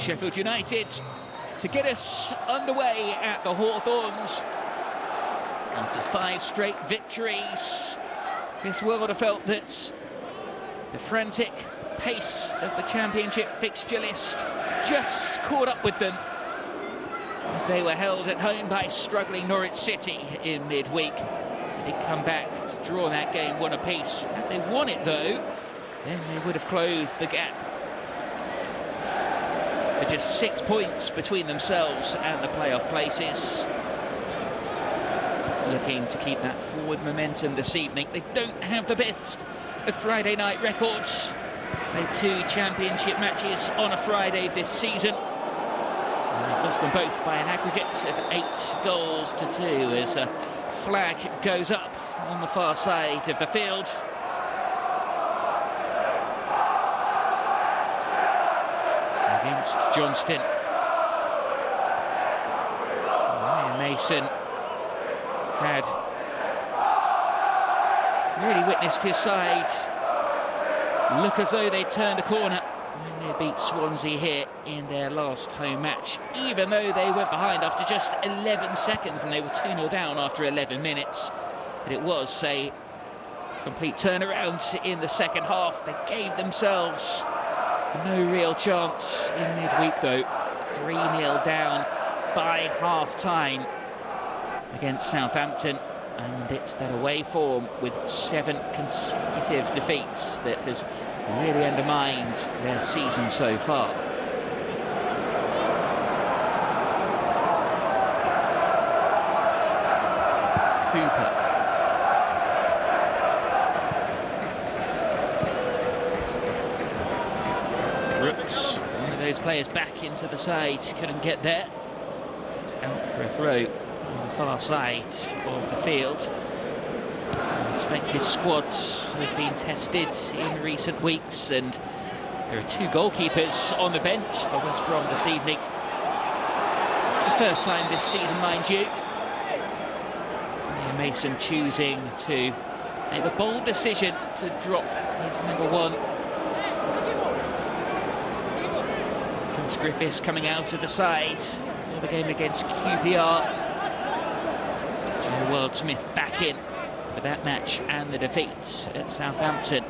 Sheffield United to get us underway at the Hawthorns. After 5 straight victories, this world have felt that the frantic pace of the Championship fixture list just caught up with them as they were held at home by struggling Norwich City in midweek. They did come back to draw that game 1 apiece. Had they won it though, then they would have closed the gap. But just 6 points between themselves and the playoff places. Looking to keep that forward momentum this evening. They don't have the best of Friday night records. Played 2 Championship matches on a Friday this season. And they've lost them both by an aggregate of 8 goals to 2 as a flag goes up on the far side of the field. Against Johnston. Ryan Mason had really witnessed his side look as though they turned a corner when they beat Swansea here in their last home match, even though they went behind after just 11 seconds and they were 2-0 down after 11 minutes. But it was a complete turnaround in the second half. They gave themselves no real chance in midweek though. 3-0 down by half-time against Southampton, and it's that away form with 7 consecutive defeats that has really undermined their season so far. Cooper. Brooks, one of those players back into the side, couldn't get there. It's out for a throw on the far side of the field. Respective squads have been tested in recent weeks, and there are 2 goalkeepers on the bench for West Brom this evening. The first time this season, mind you. Mason choosing to make the bold decision to drop his number 1. James Griffiths coming out of the side for the game against QPR. Wildsmith back in for that match and the defeats at Southampton.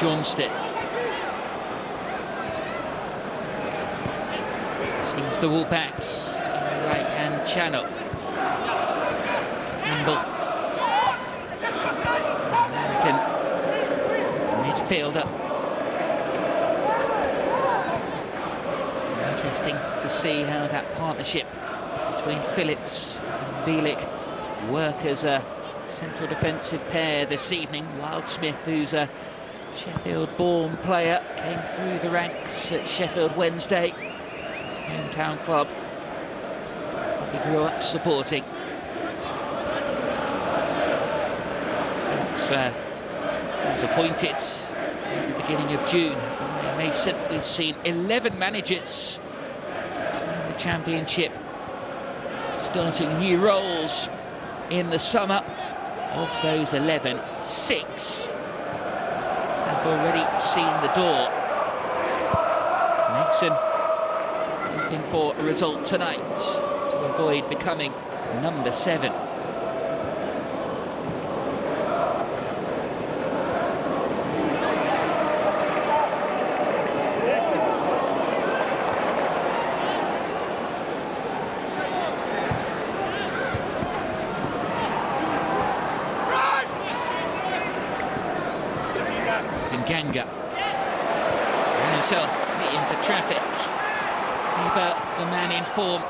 Johnston sees the wall back in the right-hand channel. American midfielder. Interesting to see how that partnership between Phillips and Bielik work as a central defensive pair this evening. Wildsmith, who's a Sheffield-born player, came through the ranks at Sheffield Wednesday, his hometown club. He grew up supporting. Was appointed at the beginning of June. Mason, we've seen 11 managers in the Championship starting new roles in the summer. Of those 11, 6 have already seen the door. Mason looking for a result tonight to avoid becoming number 7. Ganga and himself into traffic. Keeper, the man in form,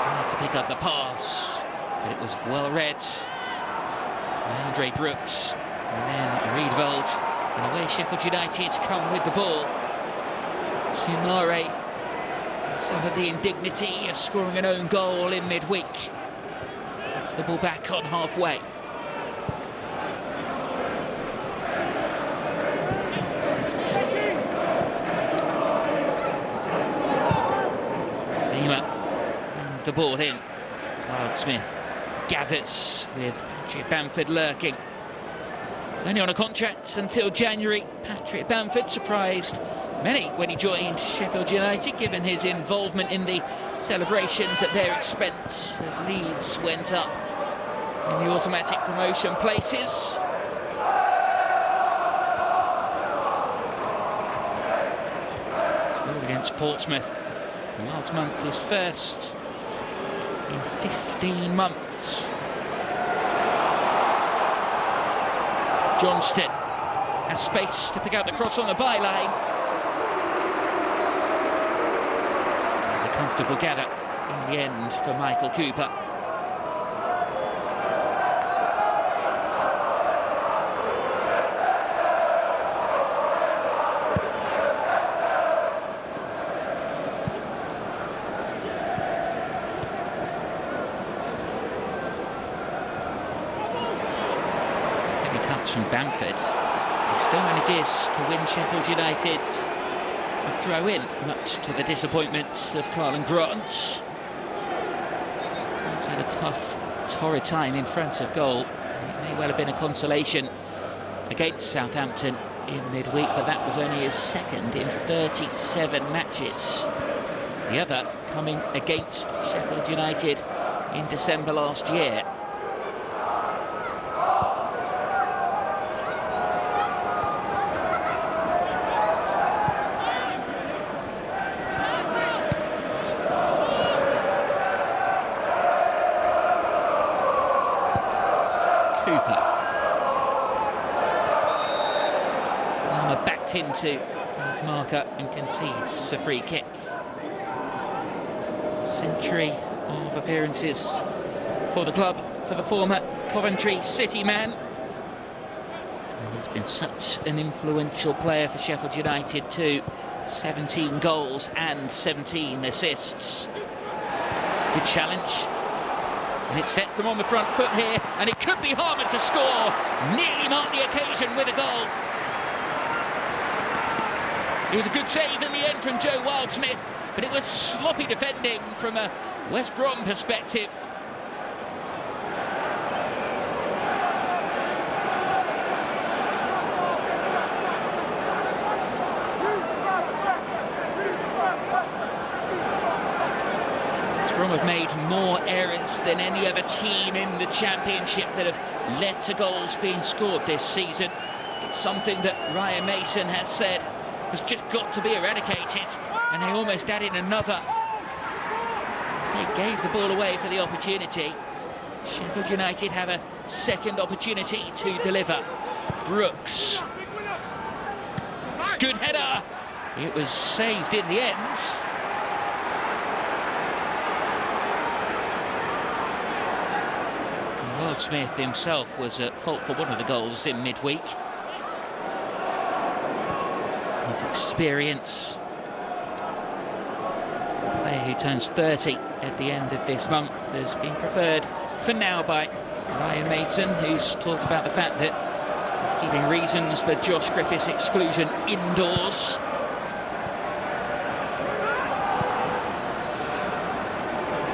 tried to pick up the pass, but it was well read. Andre Brooks and then Riedveld, and away Sheffield United come with the ball. Sumare, some of the indignity of scoring an own goal in midweek. It's the ball back on halfway. Lima, and the ball in. Wildsmith gathers with Patrick Bamford lurking. He's only on a contract until January. Patrick Bamford surprised many when he joined Sheffield United, given his involvement in the celebrations at their expense as Leeds went up in the automatic promotion places. Against Portsmouth last month, his first in 15 months. Johnston has space to pick out the cross on the byline. There's a comfortable gather in the end for Michael Cooper. From Bamford, he still manages to win Sheffield United a throw-in, much to the disappointment of Carlin Grant. He's had a tough, torrid time in front of goal. It may well have been a consolation against Southampton in midweek, but that was only his second in 37 matches. The other coming against Sheffield United in December last year. Backed into his marker and concedes a free kick. Century of appearances for the club for the former Coventry City man. And he's been such an influential player for Sheffield United too. 17 goals and 17 assists. Good challenge. And it sets them on the front foot here, and it could be Harman to score. Nearly marked the occasion with a goal. It was a good save in the end from Joe Wildsmith, but it was sloppy defending from a West Brom perspective. West Brom have made more errors than any other team in the Championship that have led to goals being scored this season. It's something that Ryan Mason has said has just got to be eradicated, and they almost added another. They gave the ball away for the opportunity. Sheffield United have a second opportunity to deliver. Brooks. Good header. It was saved in the end. Wildsmith himself was at fault for one of the goals in midweek. His experience. The player who turns 30 at the end of this month has been preferred for now by Ryan Mason, who's talked about the fact that he's giving reasons for Josh Griffiths' exclusion indoors.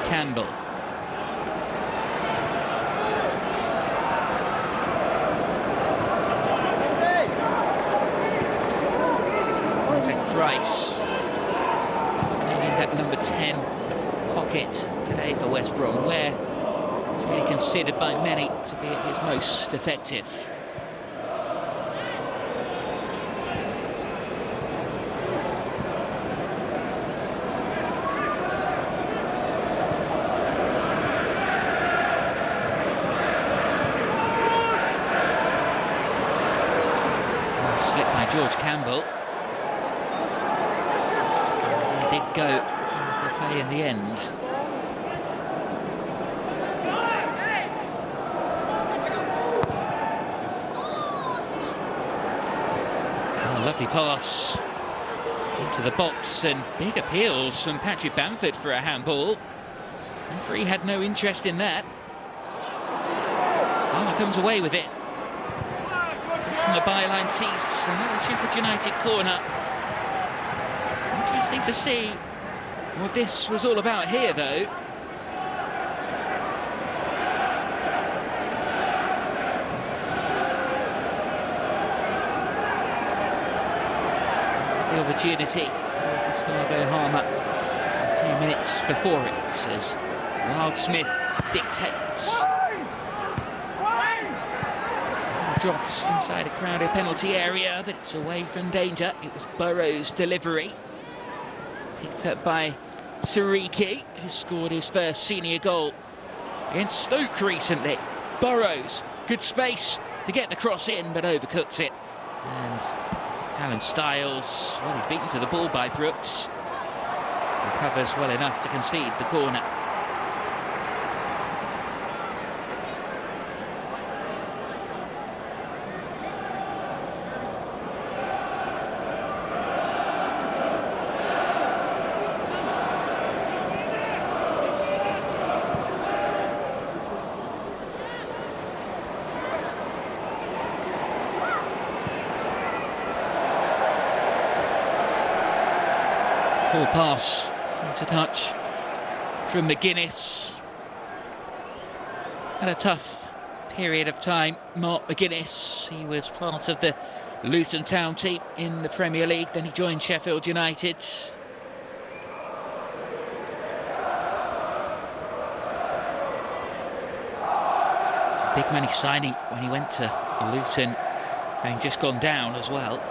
Campbell. Price in that number 10 pocket today for West Brom, where it's really considered by many to be at his most effective. Slip by George Campbell. Did go to play in the end. Oh, lovely pass into the box, and big appeals from Patrick Bamford for a handball. The referee had no interest in that. Palmer comes away with it. From the byline sees another Sheffield United corner. Interesting to see what this was all about here, though. The opportunity for Gustavo Harmer a few minutes before it, as Wildsmith dictates. Drops inside a crowded penalty area, but it's away from danger. It was Burrow's delivery, picked up by Siriki, who scored his first senior goal against Stoke recently. Burrows, good space to get the cross in, but overcooks it. And Callum Styles, well, he's beaten to the ball by Brooks. Recovers well enough to concede the corner. Poor pass into touch from McGuinness. Had a tough period of time, Mark McGuinness. He was part of the Luton Town team in the Premier League, then he joined Sheffield United. Big money signing when he went to Luton, having just gone down as well.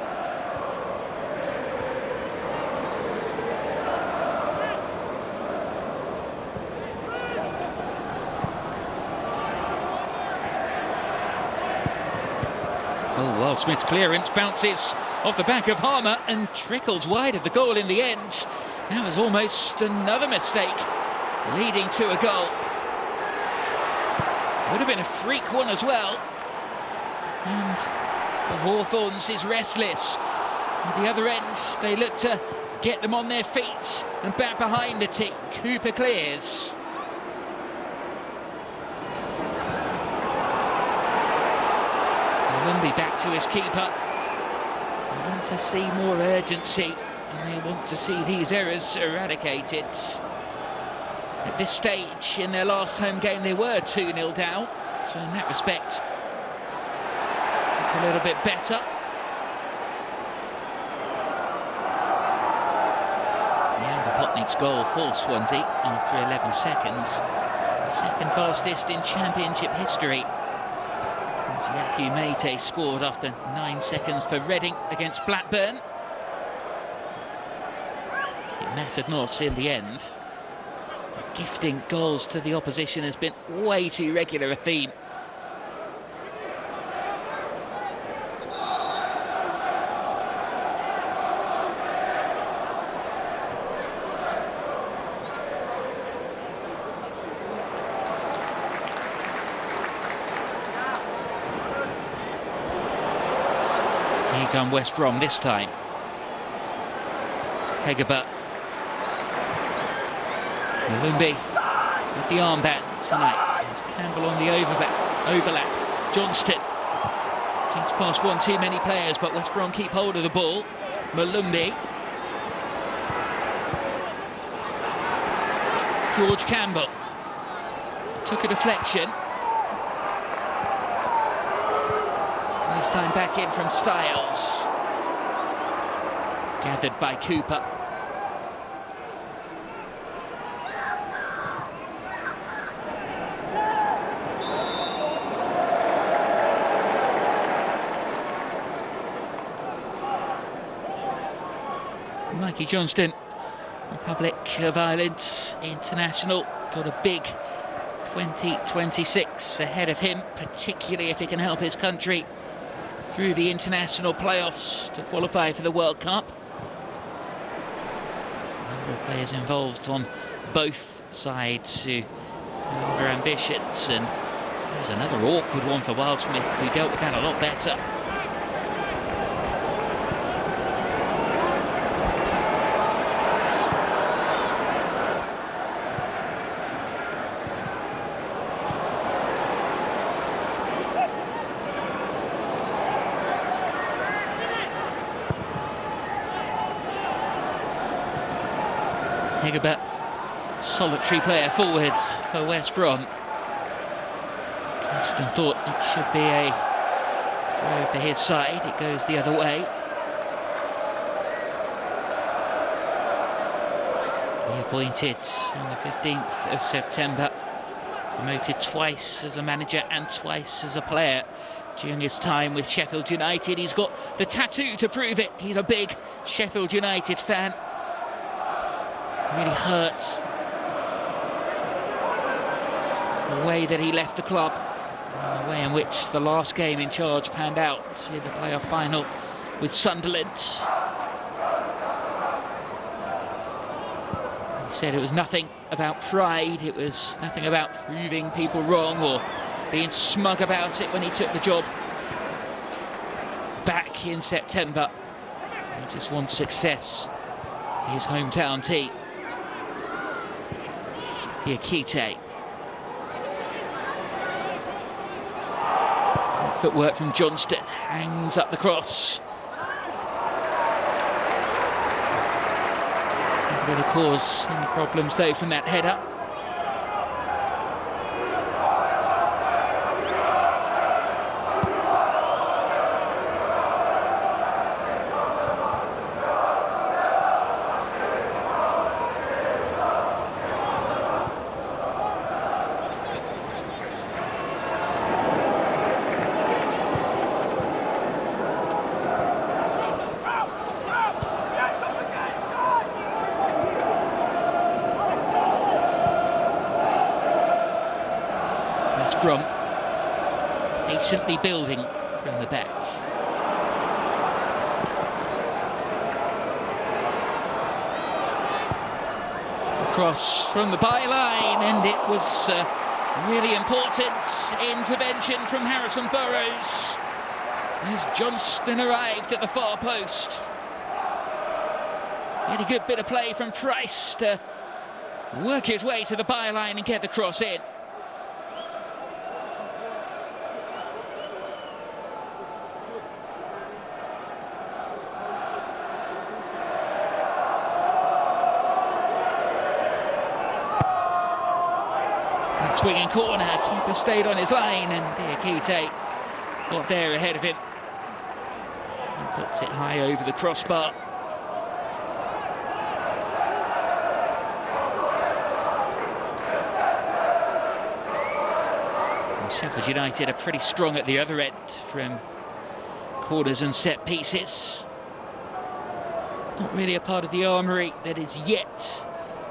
Wildsmith's clearance bounces off the back of Harmer and trickles wide of the goal in the end. That was almost another mistake, leading to a goal. Would have been a freak one as well. And the Hawthorns is restless. At the other ends, they look to get them on their feet and back behind the team. Cooper clears. Lumby back to his keeper. They want to see more urgency, and they want to see these errors eradicated. At this stage in their last home game they were 2-0 down, so in that respect it's a little bit better. Potnick's goal for Swansea after 11 seconds. Second fastest in Championship history. Yaku Mate scored after 9 seconds for Reading against Blackburn. It mattered not in the end. Gifting goals to the opposition has been way too regular a theme. Here come West Brom this time. Hegerberg. Malumbi with the armband tonight. There's Campbell on the overlap. Johnston. Kings past one too many players, but West Brom keep hold of the ball. Malumbi. George Campbell. Took a deflection. This time back in from Styles. Gathered by Cooper. Mikey Johnston, Republic of Ireland international, got a big 2026 ahead of him, particularly if he can help his country through the international playoffs to qualify for the World Cup. A number of players involved on both sides who have their ambitions, and there's another awkward one for Wildsmith, who dealt with that a lot better. Hegerberg, solitary player forward for West Brom. Kingston thought it should be a throw for his side. It goes the other way. He appointed on the 15th of September. Promoted twice as a manager and twice as a player during his time with Sheffield United. He's got the tattoo to prove it. He's a big Sheffield United fan. Really hurts the way that he left the club, and the way in which the last game in charge panned out in the playoff final with Sunderland. He said it was nothing about pride, it was nothing about proving people wrong or being smug about it when he took the job back in September. He just wants success for his hometown team. Akite. Footwork from Johnston, hangs up the cross. Not going to cause any problems though from that header. Brom patiently building from the back. Cross from the byline, and it was a really important intervention from Harrison Burrows as Johnston arrived at the far post. Really good bit of play from Price to work his way to the byline and get the cross in. Swinging corner, keeper stayed on his line, and Akite got there ahead of him and puts it high over the crossbar. And Sheffield United are pretty strong at the other end from corners and set pieces. Not really a part of the armoury that is yet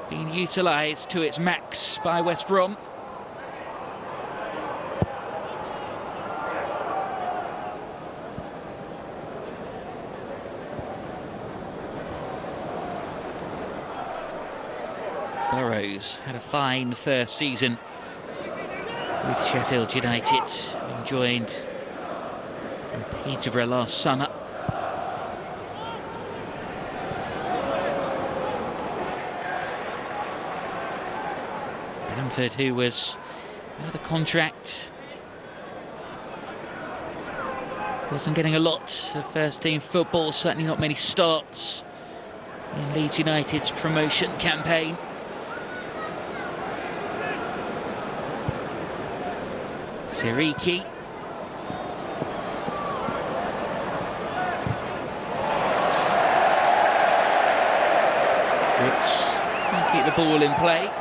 being utilised to its max by West Brom. Burrows had a fine first season with Sheffield United, and joined from Peterborough last summer. Bamford, who was out of contract, wasn't getting a lot of first team football, certainly not many starts in Leeds United's promotion campaign. Siriki. Brooks can keep the ball in play.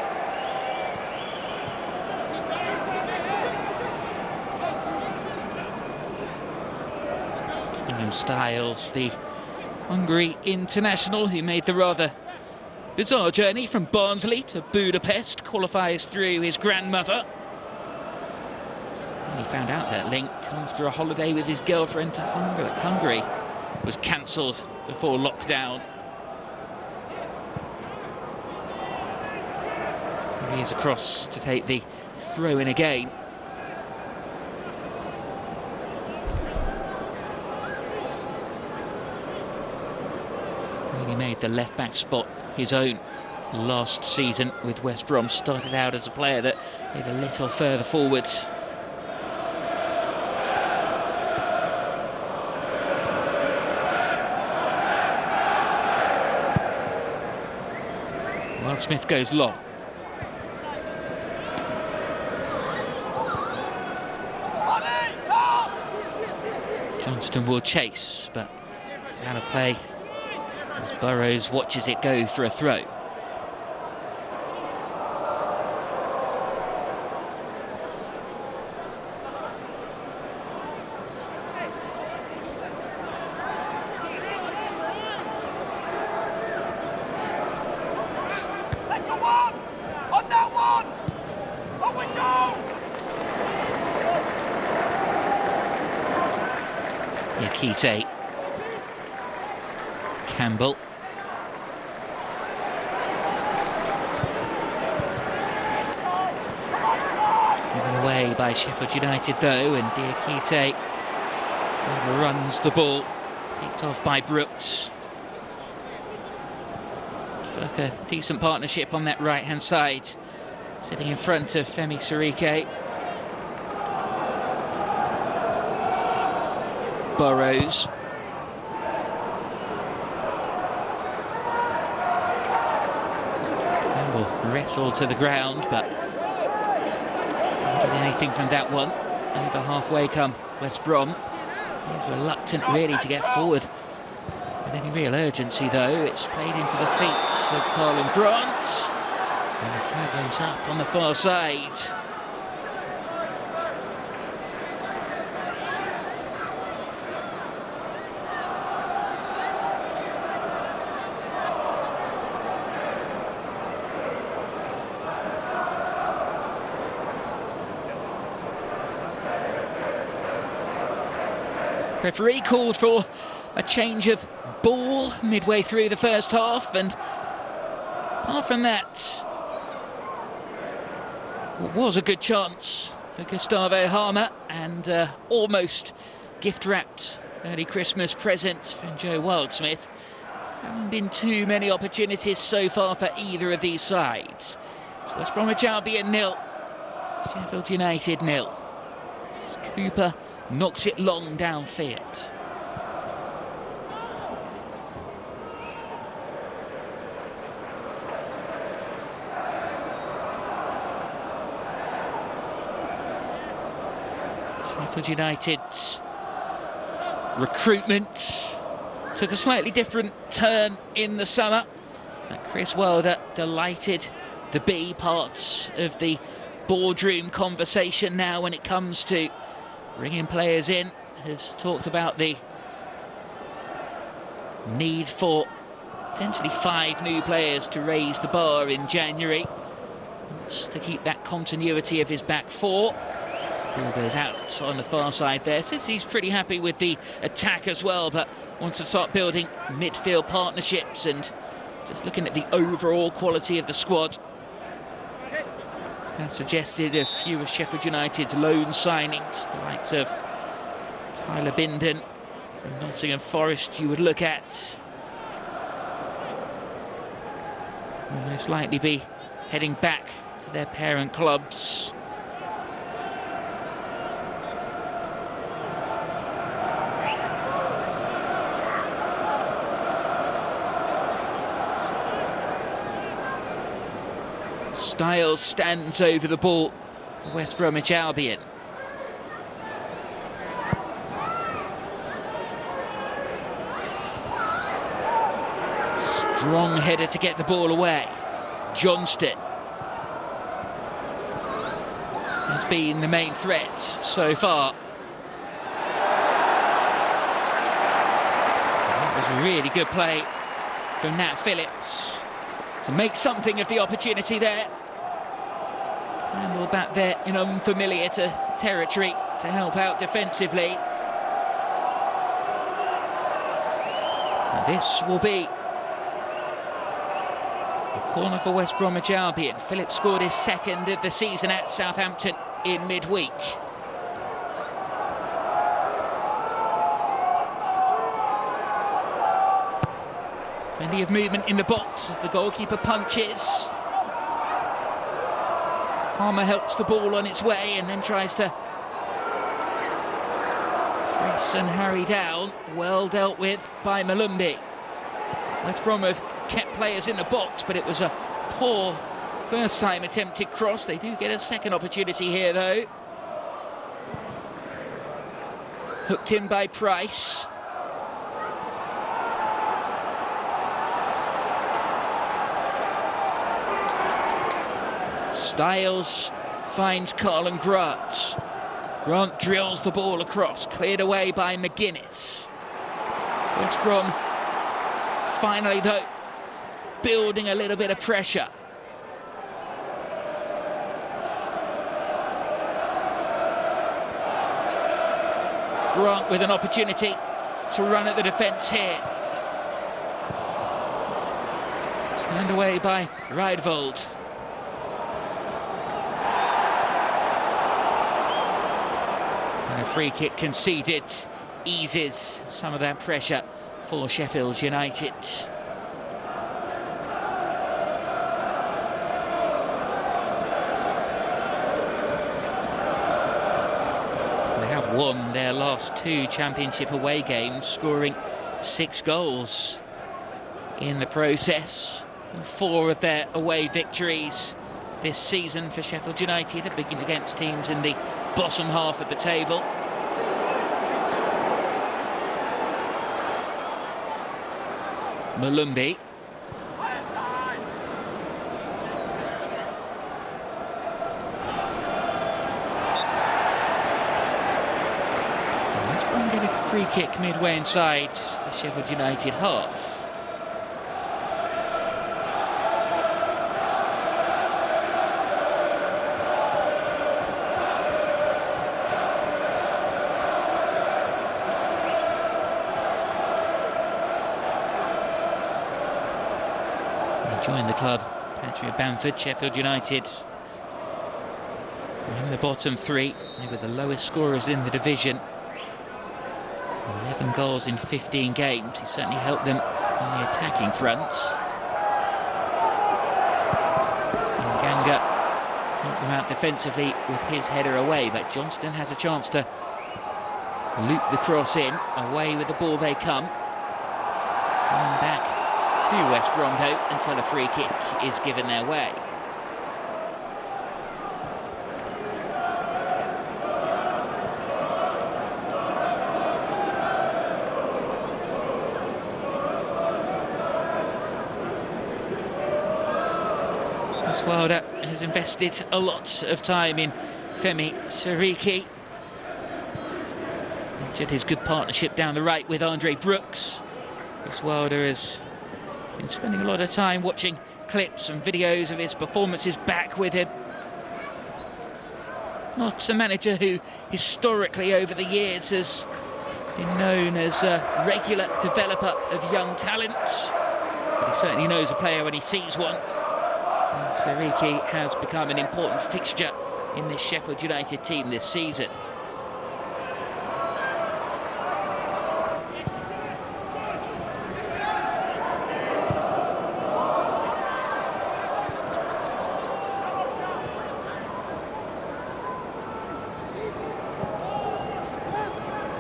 William Styles, the Hungary international who made the rather bizarre journey from Barnsley to Budapest, qualifies through his grandmother. He found out that link after a holiday with his girlfriend to Hungary was cancelled before lockdown. He is across to take the throw in again. He made the left back spot his own last season with West Brom. Started out as a player that played a little further forward. Well, Smith goes long. Johnston will chase, but it's out of play as Burrows watches it go for a throw. Yakite, Campbell, given away by Sheffield United though, and Diakite overruns the ball, picked off by Brooks. Like a decent partnership on that right hand side, sitting in front of Femi Sirike. Burrows. Campbell wrestled to the ground, but didn't get anything from that one. Over halfway come West Brom. He's reluctant really to get forward with any real urgency though. It's played into the feet of Carlin Grant. And the flag goes up on the far side. Referee called for a change of ball midway through the first half, and apart from that, what was a good chance for Gustavo Harmer, and almost gift-wrapped early Christmas present from Joe Wildsmith. Haven't been too many opportunities so far for either of these sides. It's West Bromwich Albion 0, Sheffield United 0. As Cooper knocks it long downfield. Sheffield United's recruitment took a slightly different turn in the summer. Chris Wilder delighted to be part of the boardroom conversation now when it comes to bringing players in. Has talked about the need for potentially 5 new players to raise the bar in January. Wants to keep that continuity of his back 4. Ball goes out on the far side there. Says he's pretty happy with the attack as well, but wants to start building midfield partnerships and just looking at the overall quality of the squad. That suggested a few of Sheffield United's loan signings, the likes of Tyler Binden from Nottingham Forest you would look at. Will most likely be heading back to their parent clubs. Styles stands over the ball for West Bromwich Albion. Strong header to get the ball away. Johnston has been the main threat so far. That was a really good play from Nat Phillips to make something of the opportunity there. Campbell back there in unfamiliar territory to help out defensively. And this will be a corner for West Bromwich Albion. Phillips scored his 2nd of the season at Southampton in midweek. Plenty of movement in the box as the goalkeeper punches. Harmer helps the ball on its way and then tries to press and harry down. Well dealt with by Malumbi. West Brom have kept players in the box, but it was a poor first time attempted cross. They do get a second opportunity here though. Hooked in by Price. Styles finds Carlin Grant. Grant drills the ball across, cleared away by McGuinness. West Brom finally though building a little bit of pressure. Grant with an opportunity to run at the defence here. Turned away by Riedvold. And a free kick conceded eases some of that pressure for Sheffield United. Won their last 2 championship away games, scoring 6 goals in the process. 4 of their away victories this season for Sheffield United have been against teams in the bottom half of the table. Malumbi. Free kick midway inside the Sheffield United half. He joined the club, Patrick Bamford, Sheffield United. In the bottom 3, they were the lowest scorers in the division. 11 goals in 15 games. He certainly helped them on the attacking fronts. And Ganga helped them out defensively with his header away, but Johnston has a chance to loop the cross in. Away with the ball they come. And back to West Brom until a free kick is given their way. Wilder has invested a lot of time in Femi Siriki. Enjoyed his good partnership down the right with Andre Brooks. Chris Wilder has been spending a lot of time watching clips and videos of his performances back with him. Not a manager who historically over the years has been known as a regular developer of young talents, but he certainly knows a player when he sees one. Siriki has become an important fixture in this Sheffield United team this season.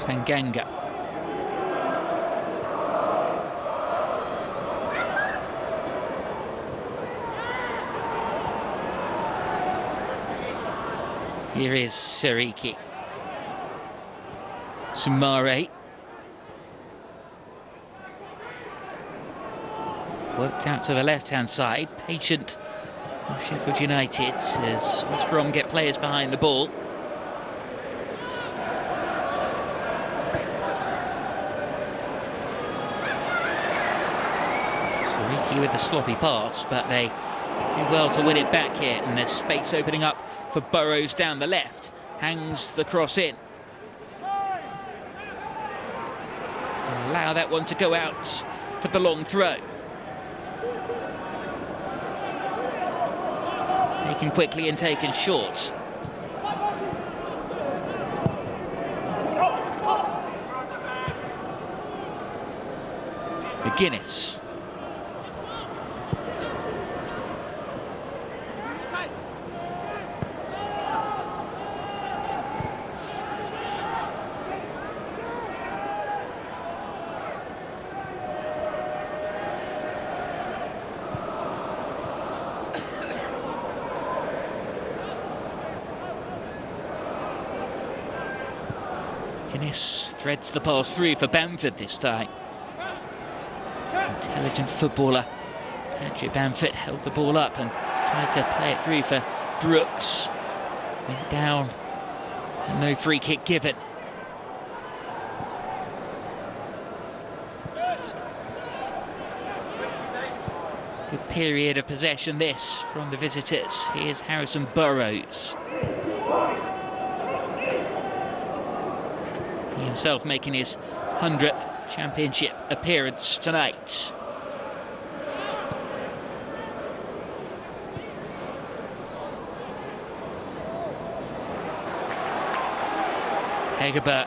Tanganga. Here is Siriki. Sumare. Worked out to the left-hand side. Patient of Sheffield United as West Brom get players behind the ball. Siriki with the sloppy pass, but they do well to win it back here, and there's space opening up for Burrows down the left. Hangs the cross in. Allow that one to go out for the long throw. Taken quickly and taken short. McGuinness. McGuinness threads the pass through for Bamford this time. Intelligent footballer Andrew Bamford held the ball up and tried to play it through for Brooks. Went down and no free kick given. Good period of possession this from the visitors. Here's Harrison Burrows. He himself making his 100th championship appearance tonight. Hegerberg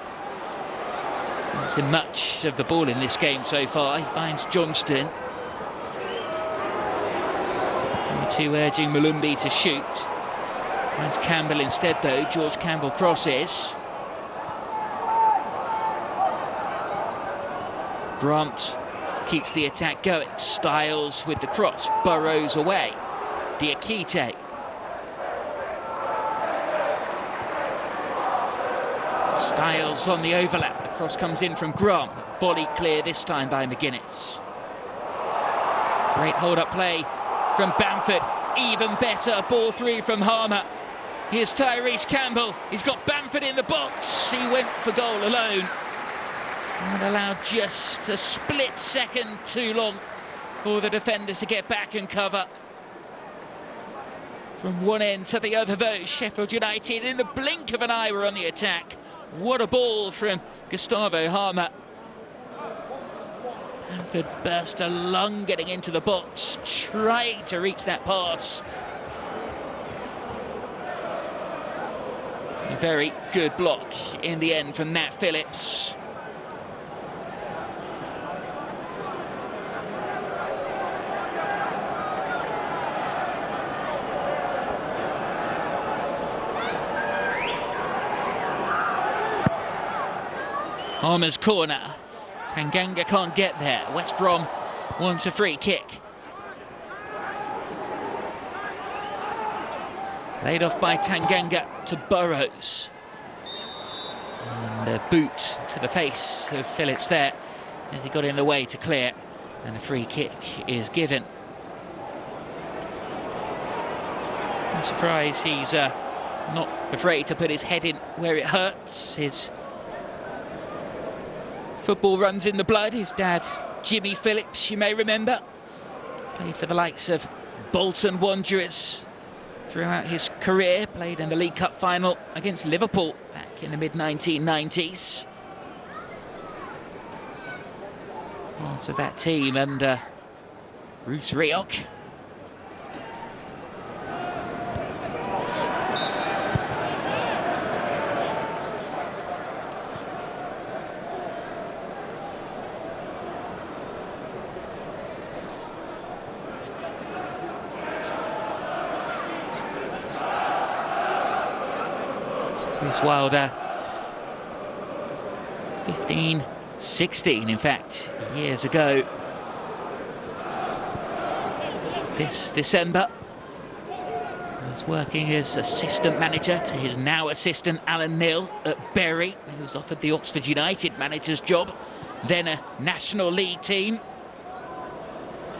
hasn't seen much of the ball in this game so far. He finds Johnston. Two urging Malumbi to shoot. Finds Campbell instead though. George Campbell crosses. Brandt keeps the attack going. Styles with the cross. Burrows away. Diakite. Styles on the overlap. The cross comes in from Grant. Volley clear this time by McGuinness. Great hold-up play from Bamford. Even better ball through from Harmer. Here's Tyrese Campbell. He's got Bamford in the box. He went for goal alone. And allowed just a split second too long for the defenders to get back and cover. From one end to the other though, Sheffield United in the blink of an eye were on the attack. What a ball from Gustavo Harmer. Bamford burst a lung getting into the box, trying to reach that pass. A very good block in the end from Nat Phillips. Harmer's corner. Tanganga can't get there. West Brom wants a free kick. Laid off by Tanganga to Burrows. And the boot to the face of Phillips there as he got in the way to clear. And a free kick is given. I'm surprised he's not afraid to put his head in where it hurts. His football runs in the blood. His dad, Jimmy Phillips, you may remember, played for the likes of Bolton Wanderers throughout his career, played in the League Cup final against Liverpool back in the mid-1990s. Also that team under Bruce Rioch. Chris Wilder, 15, 16 in fact, years ago. This December, he was working as assistant manager to his now assistant Alan Neil at Bury. He was offered the Oxford United manager's job, then a National League team.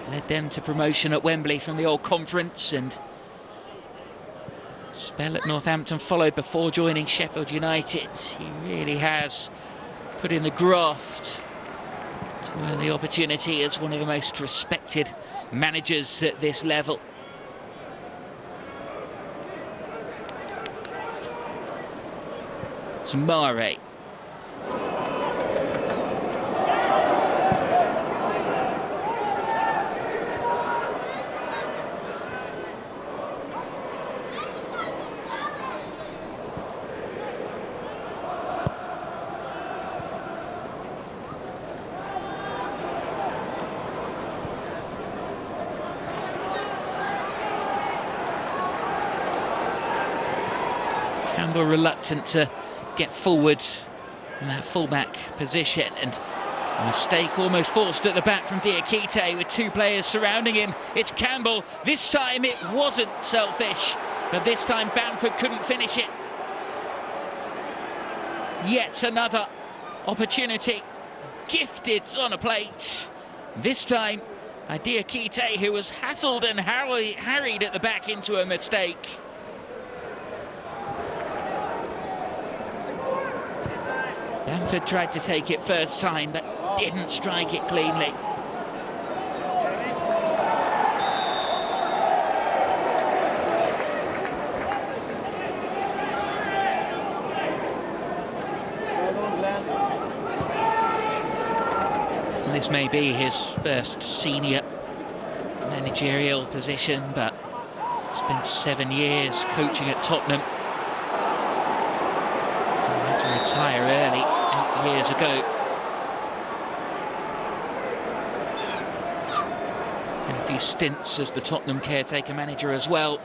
Led them to promotion at Wembley from the old conference, and spell at Northampton followed before joining Sheffield United. He really has put in the graft to earn the opportunity as one of the most respected managers at this level. Mare. Campbell reluctant to get forward in that fullback position, and a mistake almost forced at the back from Diakite with two players surrounding him. It's Campbell. This time it wasn't selfish, but this time Bamford couldn't finish it. Yet another opportunity gifted on a plate. This time, Diakite, who was hassled and harried at the back into a mistake. Bamford tried to take it first time, but didn't strike it cleanly. This may be his first senior managerial position, but spent 7 years coaching at Tottenham. He had to retire early 8 years ago. And a few stints as the Tottenham caretaker manager as well.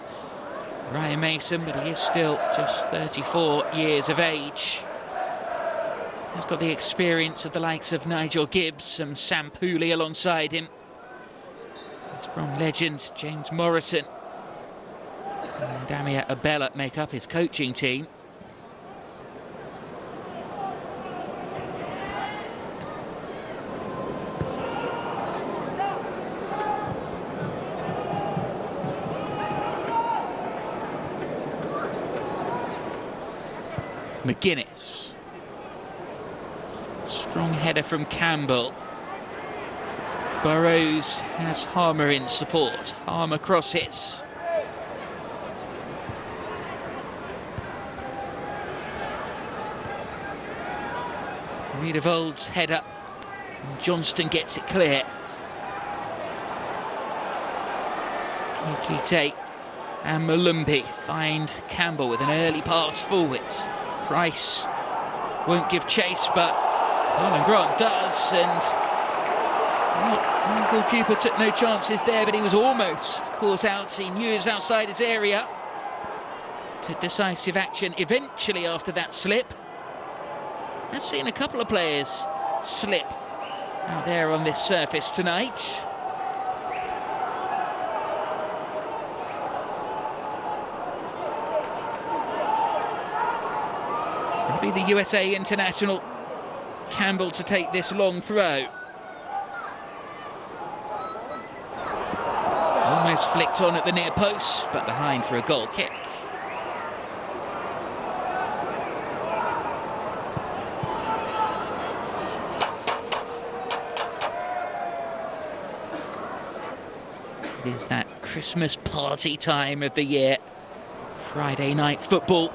Ryan Mason, but he is still just 34 years of age. He's got the experience of the likes of Nigel Gibbs and Sam Pooley alongside him. It's from legend James Morrison and Damia Abella make up his coaching team. McGuinness. Strong header from Campbell. Burrows has Harmer in support. Harmer crosses. Riedewald's header. And Johnston gets it clear. Kikite and Malumbi find Campbell with an early pass forwards. Price won't give chase, but Alan Grant does, and the goalkeeper took no chances there, but he was almost caught out. He knew he was outside his area. Took decisive action eventually after that slip. I've seen a couple of players slip out there on this surface tonight. It's going to be the USA international Campbell to take this long throw. Almost flicked on at the near post, but behind for a goal kick. It is that Christmas party time of the year. Friday night football,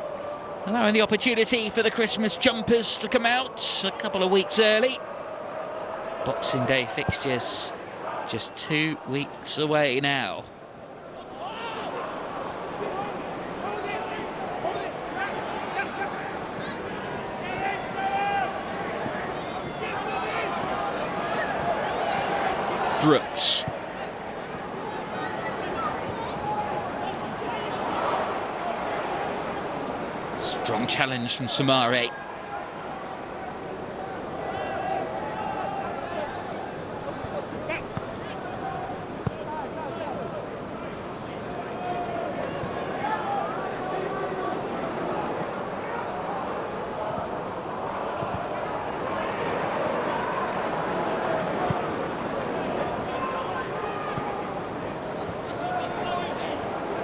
allowing the opportunity for the Christmas jumpers to come out a couple of weeks early. Boxing Day fixtures just 2 weeks away now. Brooks. Strong challenge from Samare.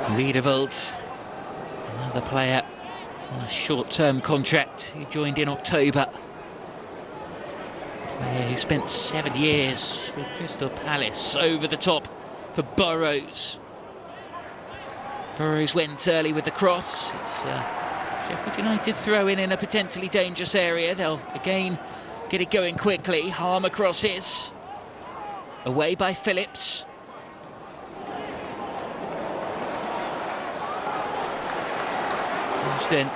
Riedewald, another player on a short-term contract who joined in October. Player who spent 7 years with Crystal Palace. Over the top for Burrows. Burrows went early with the cross. It's Sheffield United throwing in a potentially dangerous area. They'll again get it going quickly. Harmer crosses. Away by Phillips. Johnston.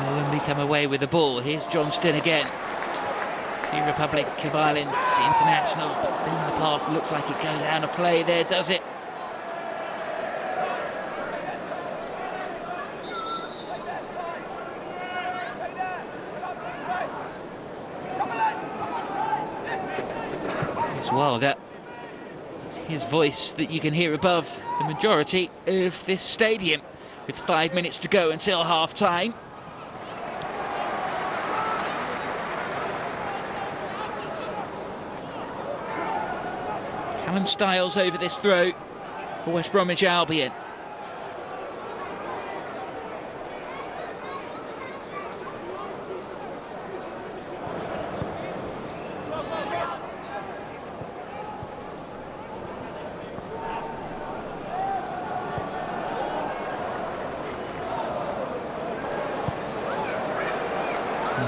Lumley come away with the ball. Here's Johnston again. The Republic of Ireland's internationals, but then the pass looks like it goes out of play there, does it? It's Wilder. It's his voice that you can hear above the majority of this stadium, with 5 minutes to go until half-time. Callum Styles over this throw for West Bromwich Albion.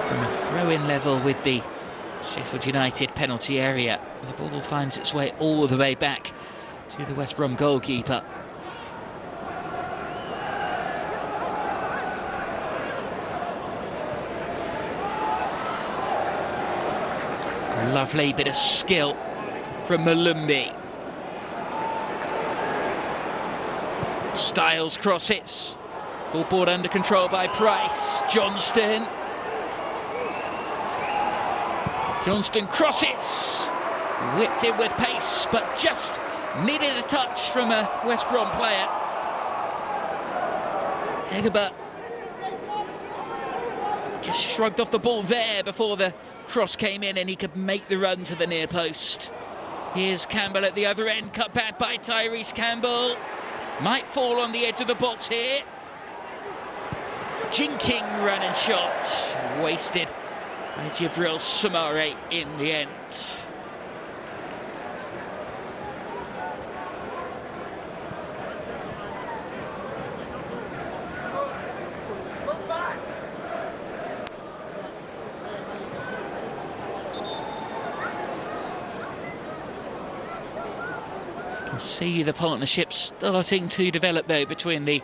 From a throw-in level with the Sheffield United penalty area, the ball finds its way all the way back to the West Brom goalkeeper. A lovely bit of skill from Malumbi. Styles crosses. Ball brought under control by Price. Johnston crosses. Whipped in with pace, but just needed a touch from a West Brom player. Egbert just shrugged off the ball there before the cross came in and he could make the run to the near post. Here's Campbell at the other end, cut back by Tyrese Campbell. Might fall on the edge of the box here. Jinking run and shot. Wasted by Jibril Soumaré in the end. You can see the partnership starting to develop though between the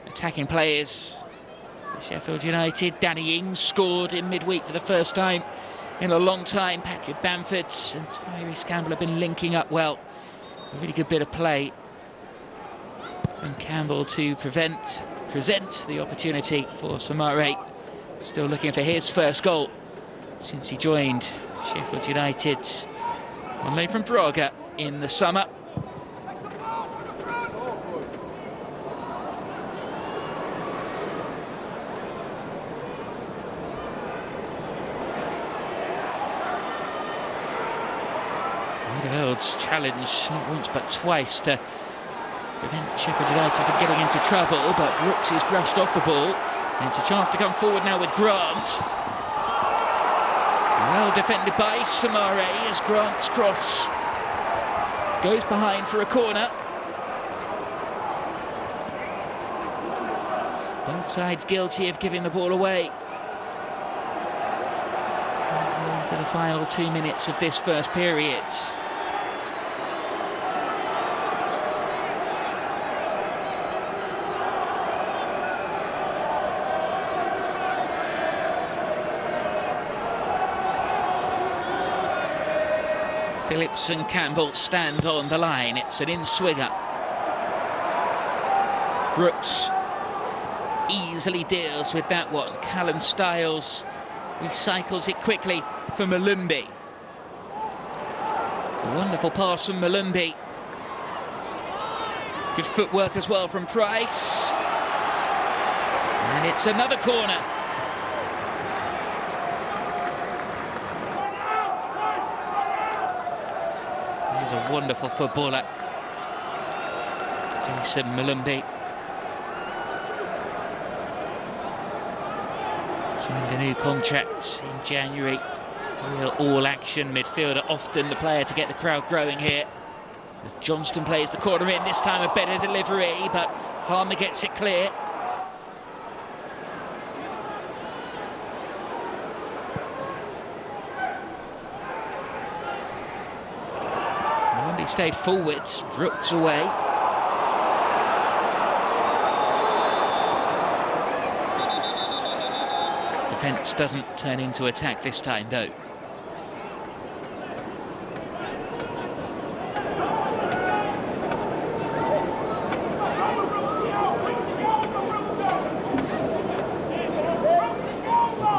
attacking players. Sheffield United, Danny Ings scored in midweek for the first time in a long time. Patrick Bamford and Tyrese Campbell have been linking up well. A really good bit of play from Campbell to present the opportunity for Soumaré. Still looking for his first goal since he joined Sheffield United on loan from Braga in the summer. Hild's challenge not once but twice to prevent Sheffield United from getting into trouble, but Brooks is brushed off the ball and it's a chance to come forward now with Grant. Well defended by Soumaré as Grant's cross goes behind for a corner. Both sides guilty of giving the ball away. Into the final 2 minutes of this first period. Phillips and Campbell stand on the line. It's an in-swinger. Brooks easily deals with that one. Callum Styles recycles it quickly for Malumbi. A wonderful pass from Malumbi. Good footwork as well from Price. And it's another corner. He's a wonderful footballer, Decemb Malumbi. Signed a new contract in January. Real all-action midfielder, often the player to get the crowd growing here. As Johnston plays the corner in, this time a better delivery, but Harmer gets it clear. Malumbi stayed forwards, Brooks away. Defence doesn't turn into attack this time though.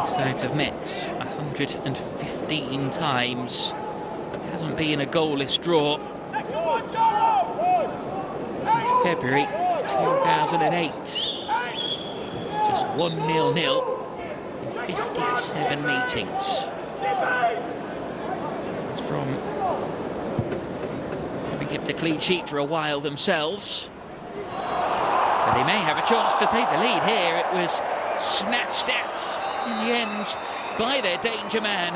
These sides have met 115 times. It hasn't been a goalless draw since February 2008. Just 1-0-0. 57 meetings. West Brom having kept a clean sheet for a while themselves. But they may have a chance to take the lead here. It was snatched at in the end by their danger man,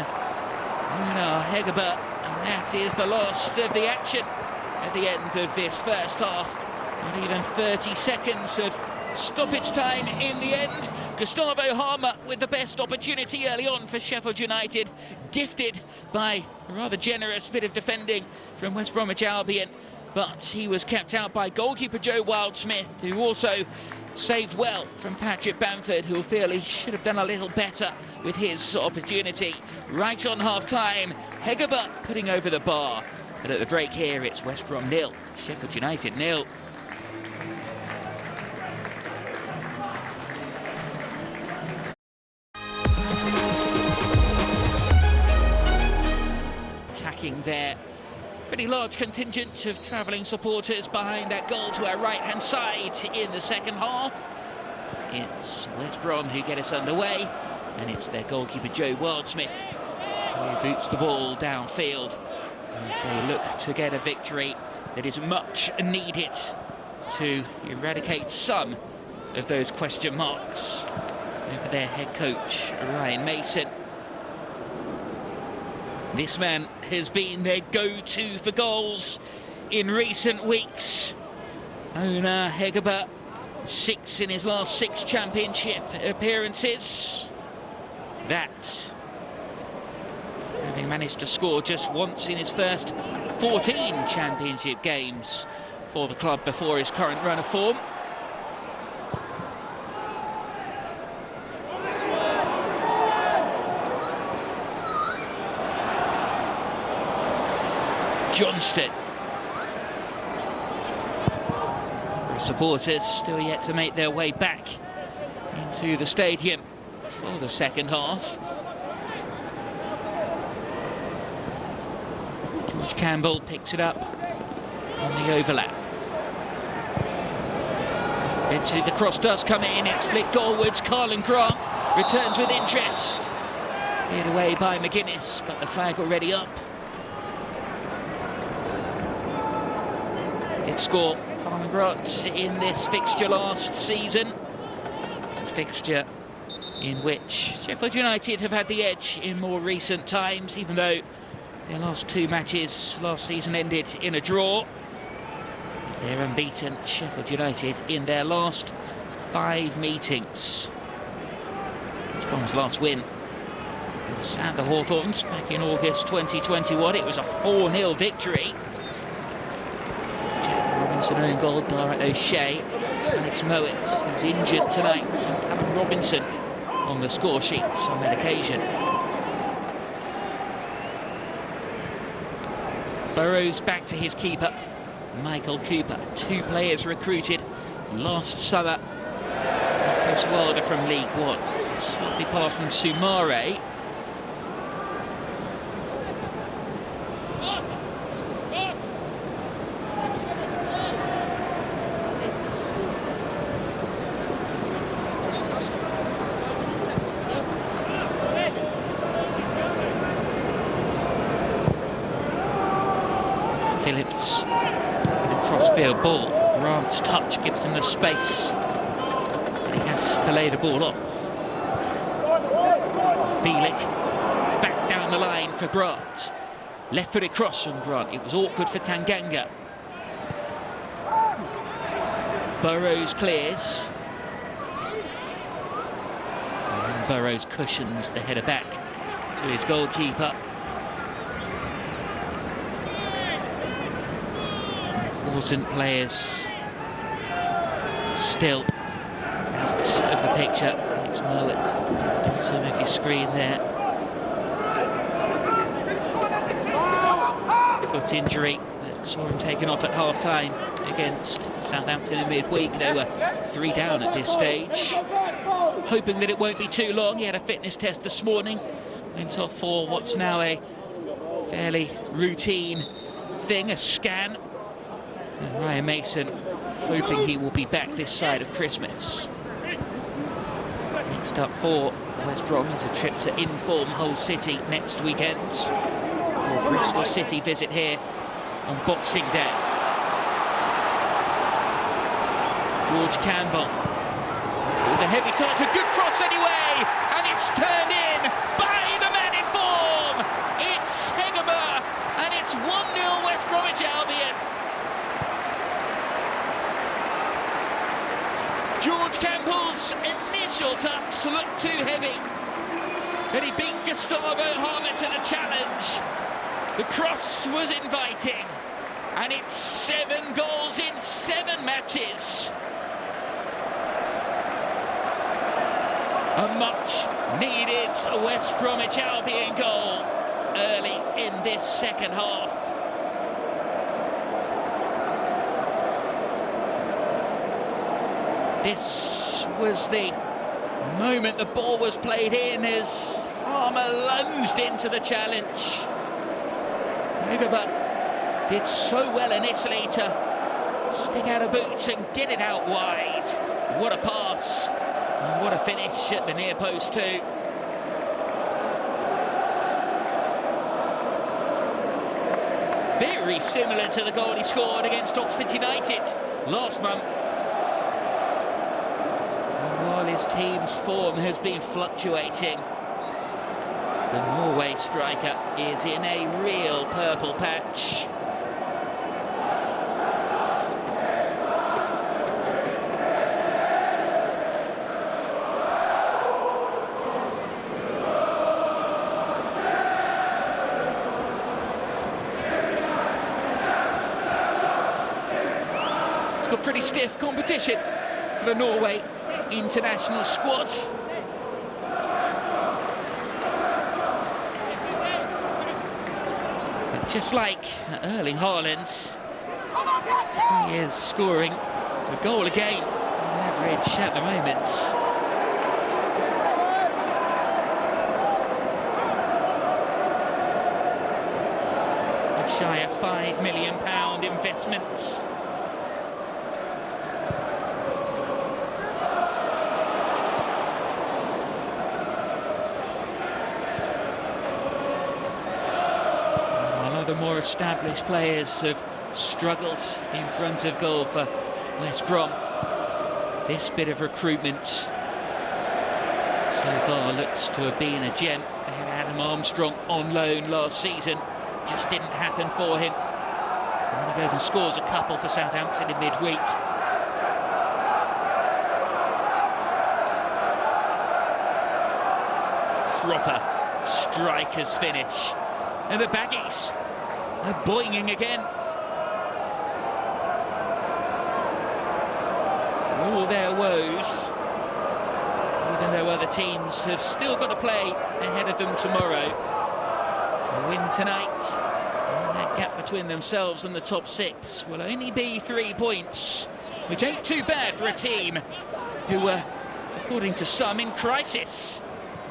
Hegerberg, and that is the last of the action at the end of this first half. Not even 30 seconds of stoppage time in the end. Gustavo Harmer with the best opportunity early on for Sheffield United, gifted by a rather generous bit of defending from West Bromwich Albion, but he was kept out by goalkeeper Joe Wildsmith, who also saved well from Patrick Bamford, who'll feel he should have done a little better with his opportunity. Right on half-time, Hegerberg putting over the bar. And at the break here, it's West Brom 0, Sheffield United 0. Attacking their pretty large contingent of travelling supporters behind that goal to our right-hand side in the second half. It's West Brom who get us underway, and it's their goalkeeper Joe Wildsmith who boots the ball downfield as they look to get a victory that is much needed to eradicate some of those question marks over their head coach Ryan Mason. This man has been their go-to for goals in recent weeks. Owner Hegerberg, 6 in his last 6 championship appearances. That, having managed to score just once in his first 14 championship games for the club before his current run of form. Johnston. The supporters still yet to make their way back into the stadium for the second half. George Campbell picks it up on the overlap. Eventually the cross does come in, it's flicked goalwards. Carlin Grant returns with interest. Cleared away by McGuinness, but the flag already up. Did score Carlin Grant in this fixture last season. It's a fixture in which Sheffield United have had the edge in more recent times, even though their last 2 matches last season ended in a draw. They're unbeaten, Sheffield United, in their last 5 meetings. West Brom's last win was at the Hawthorns back in August 2021. It was a 4-0 victory. Robinson own goal, Barrett O'Shea. Alex Mowat, who's injured tonight, so Callum Robinson on the score sheet on that occasion. Burrows back to his keeper, Michael Cooper. 2 players recruited last summer. Chris Wilder from League One. Slightly past from Sumare. Phillips with a crossfield ball. Grant's touch gives him the space. And he has to lay the ball off. Bielik back down the line for Grant. Left-footed cross from Grant. It was awkward for Tanganga. Burrows clears. And Burrows cushions the header back to his goalkeeper. Important players still out of the picture. Alex Mowat, some of his screen there. Foot injury that saw him taken off at half-time against Southampton in midweek. They were 3 down at this stage. Hoping that it won't be too long. He had a fitness test this morning. Went off for what's now a fairly routine thing, a scan. And Ryan Mason hoping he will be back this side of Christmas. Next up for West Brom is a trip to inform Hull City next weekend. Or Bristol City visit here on Boxing Day. George Campbell. It was a heavy touch, a good cross anyway, and it's turned in by the man in form. It's Hegemer, and it's 1-0 West Bromwich Albion. George Campbell's initial touch looked too heavy, but he beat Gustavo Harmer to the challenge. The cross was inviting, and it's 7 goals in 7 matches. A much-needed West Bromwich Albion goal early in this second half. This was the moment the ball was played in as Harmer lunged into the challenge. Hegemer did so well initially to stick out a boot and get it out wide. What a pass. And what a finish at the near post too. Very similar to the goal he scored against Oxford United last month. And while his team's form has been fluctuating, the Norway striker is in a real purple patch. Pretty stiff competition for the Norway international squad. But just like Erling Haaland, he is scoring a goal again on average at the moment. Shy of £5 million investment. The more established players have struggled in front of goal for West Brom. This bit of recruitment so far looks to have been a gem. They had Adam Armstrong on loan last season, just didn't happen for him. And he goes and scores a couple for Southampton in midweek. Proper striker's finish. And the Baggies are boinging again. All their woes, even though other teams have still got to play ahead of them tomorrow. A win tonight, and that gap between themselves and the top 6 will only be 3 points, which ain't too bad for a team who were, according to some, in crisis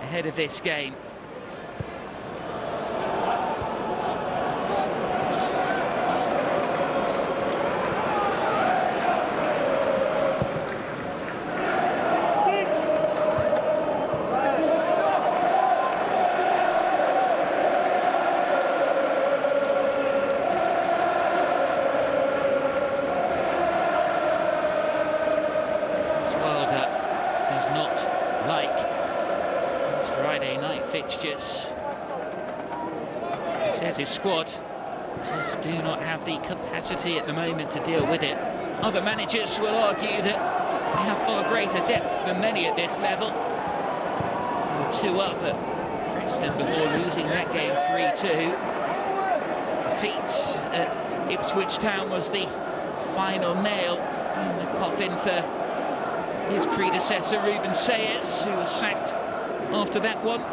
ahead of this game. Says his squad just do not have the capacity at the moment to deal with it. Other managers will argue that they have far greater depth than many at this level. They were 2 up at Preston before losing that game 3-2. Defeat at Ipswich Town was the final nail in the coffin for his predecessor Ruben Sayers, who was sacked after that one.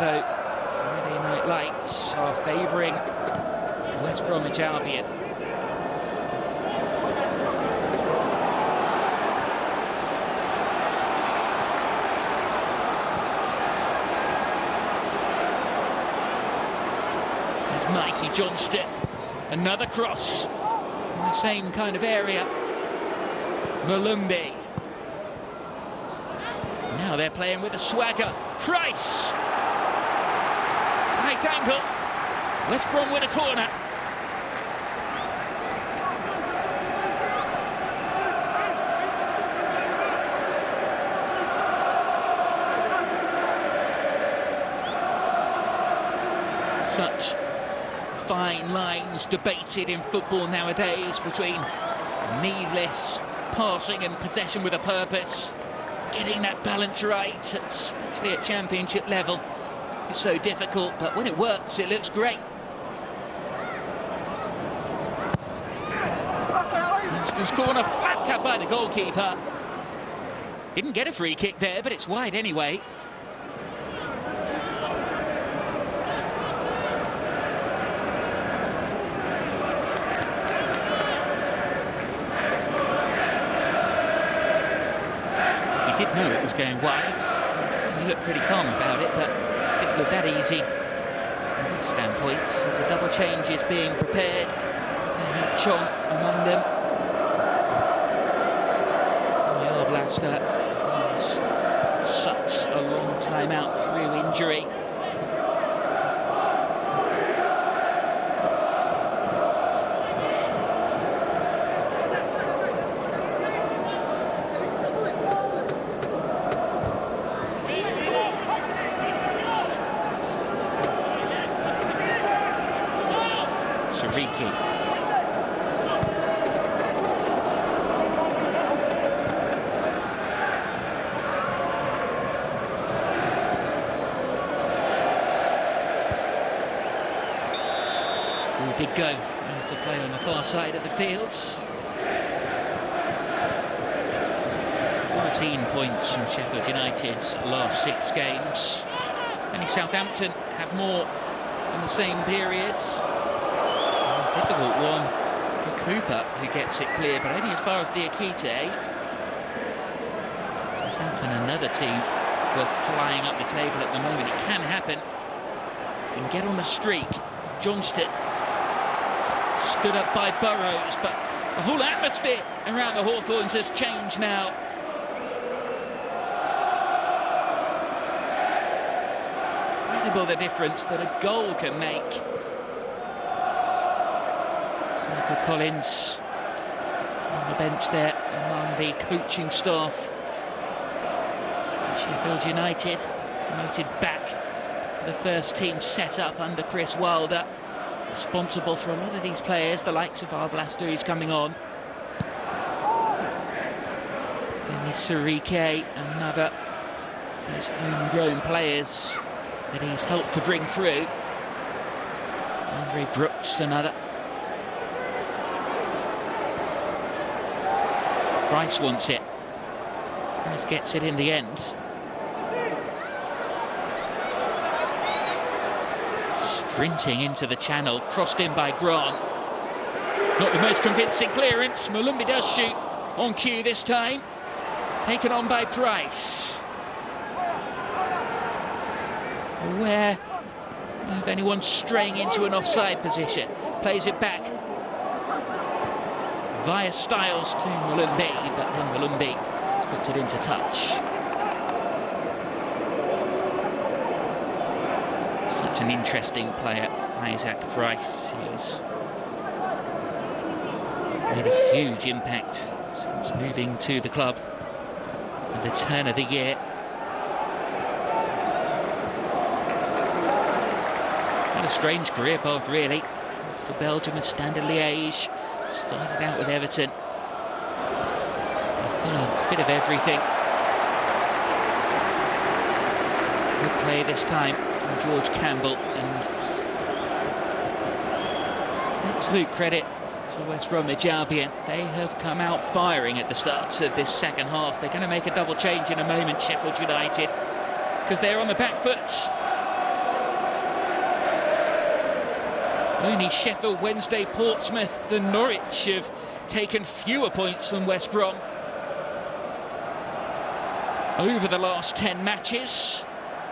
Though Friday night lights are favouring West Bromwich Albion. There's Mikey Johnston, another cross in the same kind of area. Malumbi. Now they're playing with a swagger. Price. Tight angle. West Brom win a corner. fine lines debated in football nowadays between needless passing and possession with a purpose. Getting that balance right, especially at championship level, is so difficult, but when it works, it looks great. This corner flapped up by the goalkeeper. Didn't get a free kick there, but it's wide anyway. He did know it was going wide. He certainly looked pretty calm about it, but it didn't look that easy from this standpoint. As a double change is being prepared, and Chong among them. Blaster was such a long time out through injury. Sariki. Did go to play on the far side of the field. 14 points from Sheffield United's last 6 games. Only Southampton have more in the same periods. A difficult one for Cooper, who gets it clear, but only as far as Diakite. Southampton, another team who are flying up the table at the moment. It can happen. You can get on the streak. Johnston stood up by Burrows, but the whole atmosphere around the Hawthorns has changed now. Incredible the difference that a goal can make. Michael Collins on the bench there among the coaching staff. Sheffield United promoted back to the first team set up under Chris Wilder. Responsible for a lot of these players, the likes of Arblaster who's coming on. Sariki, another of those homegrown players that he's helped to bring through. Andre Brooks, another. Price wants it. Price gets it in the end. Sprinting into the channel, crossed in by Grant. Not the most convincing clearance. Malumbi does shoot on cue this time. Taken on by Price. Aware of anyone straying into an offside position. Plays it back via Styles to Malumbi, but then Malumbi puts it into touch. Such an interesting player, Isaac Price. He's made a huge impact since moving to the club at the turn of the year. What a strange career path, really. After Belgium and Standard Liège, started out with Everton. A bit of everything. Good play this time from George Campbell, and absolute credit to West Bromwich Albion. They have come out firing at the start of this second half. They're going to make a double change in a moment, Sheffield United, because they're on the back foot. Only Sheffield, Wednesday, Portsmouth and Norwich have taken fewer points than West Brom over the last 10 matches.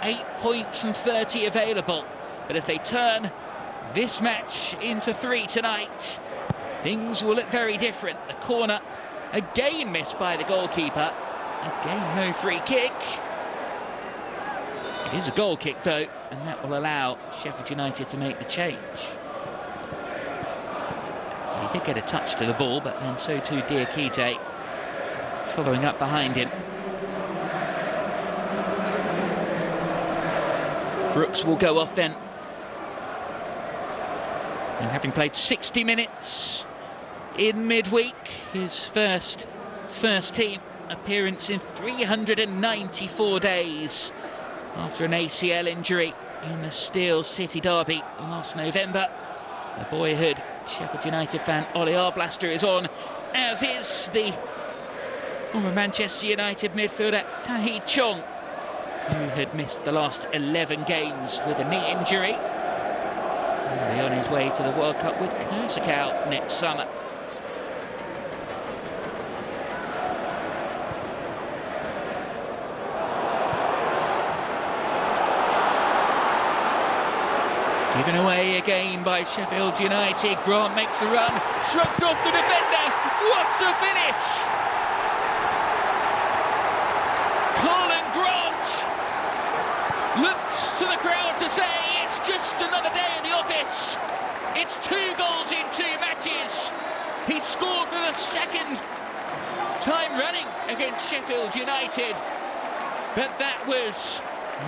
8 points and 30 available. But if they turn this match into 3 tonight, things will look very different. The corner again missed by the goalkeeper. Again, no free kick. It is a goal kick though, and that will allow Sheffield United to make the change. He did get a touch to the ball, but then so too Diakite, following up behind him. Brooks will go off then. And having played 60 minutes in midweek, his first team appearance in 394 days after an ACL injury in the Steel City derby last November. The boyhood Sheffield United fan Ollie Arblaster is on, as is the former Manchester United midfielder Tahith Chong, who had missed the last 11 games with a knee injury. He'll be on his way to the World Cup with Kursakow next summer. Given away again by Sheffield United. Grant makes a run, shrugs off the defender. What a finish! Colin Grant looks to the crowd to say it's just another day in the office. It's 2 goals in 2 matches. He scored for the second time running against Sheffield United. But that was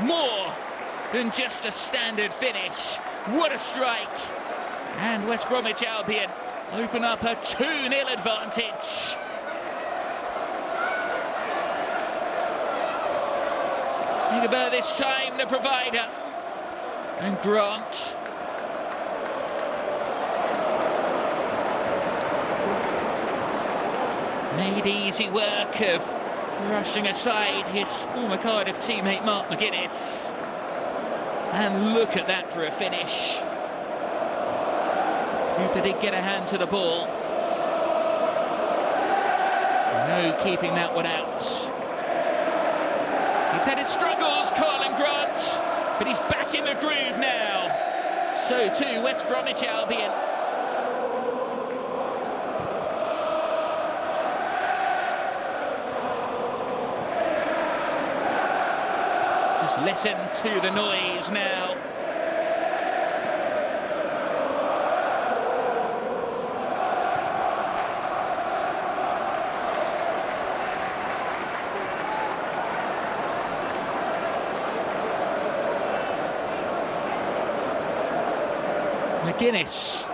more than just a standard finish. What a strike! And West Bromwich Albion open up a 2-0 advantage. Think about this time, the provider. And Grant. Made easy work of brushing aside his former Cardiff teammate Mark McGuinness. And look at that for a finish. Cooper did get a hand to the ball. No keeping that one out. He's had his struggles, Colin Grant, but he's back in the groove now. So too West Bromwich Albion. Just listen to the noise now. McGuinness.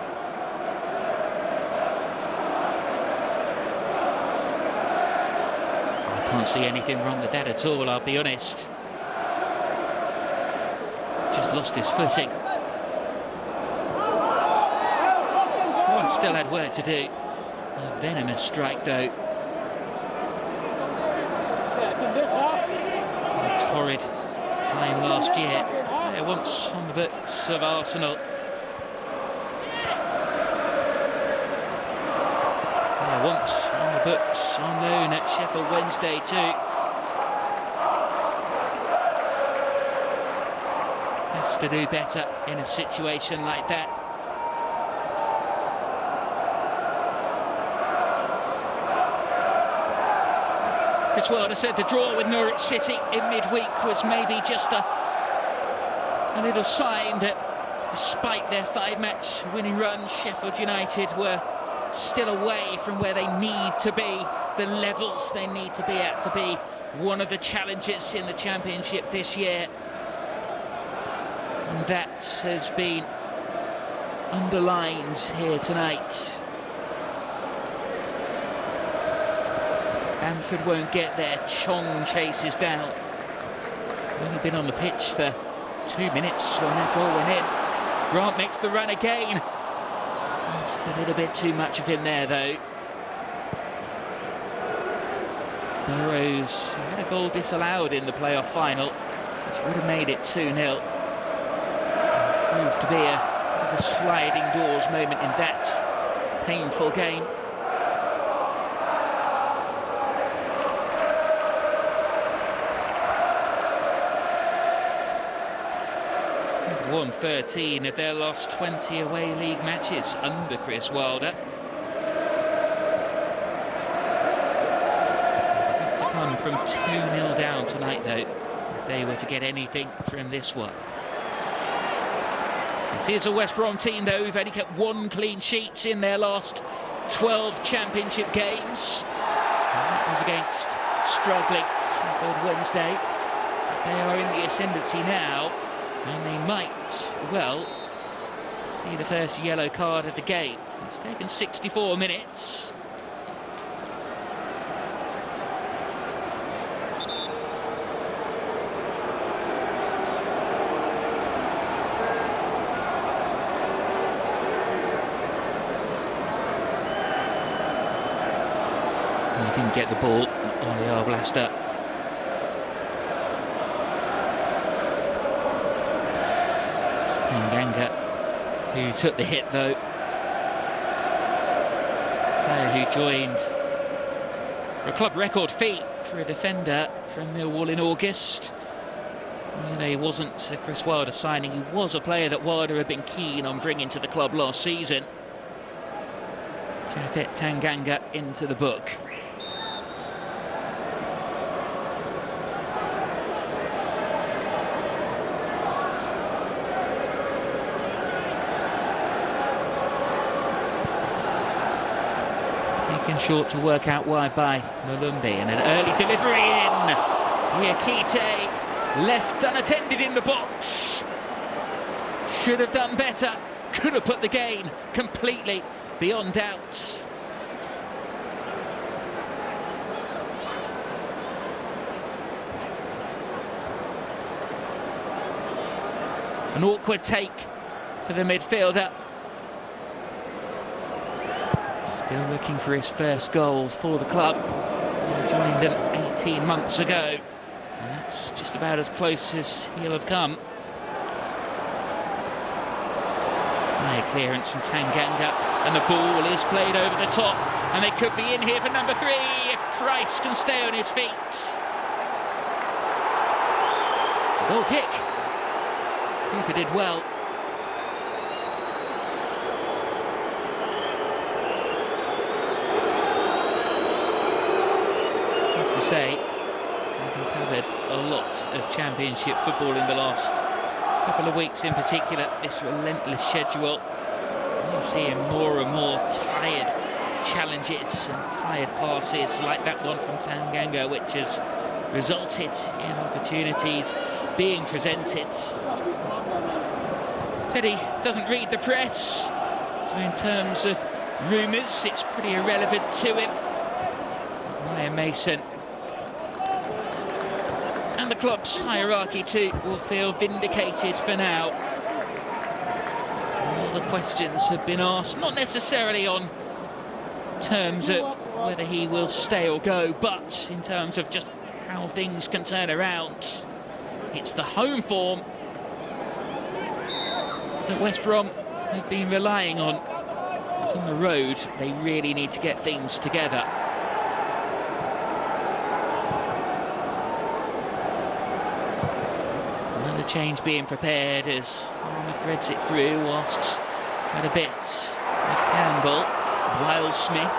I can't see anything wrong with that at all, I'll be honest. Just lost his footing. Oh, still had work to do. A venomous strike though. It's horrid time last year. They're once on the books of Arsenal. They're once on the books on loan at Sheffield Wednesday too. To do better in a situation like that. Chris Wilder said the draw with Norwich City in midweek was maybe just a little sign that despite their 5-match winning run, Sheffield United were still away from where they need to be, the levels they need to be at to be one of the challengers in the Championship this year. And that has been underlined here tonight. Bamford won't get there. Chong chases down. Only been on the pitch for 2 minutes when that goal went in. Grant makes the run again. Just a little bit too much of him there though. Burrows had a goal disallowed in the playoff final, which would have made it 2-0. Proved to be a sliding doors moment in that painful game. They've won 13 of their last 20 away league matches under Chris Wilder. They've to come from 2-0 down tonight though, if they were to get anything from this one. It is a West Brom team though who've only kept 1 clean sheet in their last 12 Championship games. And that was against struggling Sheffield Wednesday. They are in the ascendancy now, and they might well see the first yellow card of the game. It's taken 64 minutes. He didn't get the ball on the Arblaster. Tanganga, who took the hit though. Player who joined for a club record fee for a defender from Millwall in August. You know, he wasn't a Chris Wilder signing, he was a player that Wilder had been keen on bringing to the club last season. Japhet Tanganga into the book. Short to work out wide by Malumbi, and an early delivery in. Diakite left unattended in the box. Should have done better. Could have put the game completely beyond doubt. An awkward take for the midfielder. Still looking for his first goal for the club. He joined them 18 months ago. And that's just about as close as he'll have come. High clearance from Tanganga. And the ball is played over the top. And they could be in here for number 3 if Price can stay on his feet. It's a goal kick. Keeper did well. Say, having covered a lot of Championship football in the last couple of weeks in particular, this relentless schedule, I'm seeing more and more tired challenges and tired passes like that one from Tanganga, which has resulted in opportunities being presented. Said he doesn't read the press, so in terms of rumours, it's pretty irrelevant to him. Ryan Mason and the club's hierarchy too will feel vindicated for now. All the questions have been asked, not necessarily on terms of whether he will stay or go, but in terms of just how things can turn around. It's the home form that West Brom have been relying on. On the road, they really need to get things together. Change being prepared as Palmer threads it through whilst had a bit of Campbell, Wildsmith.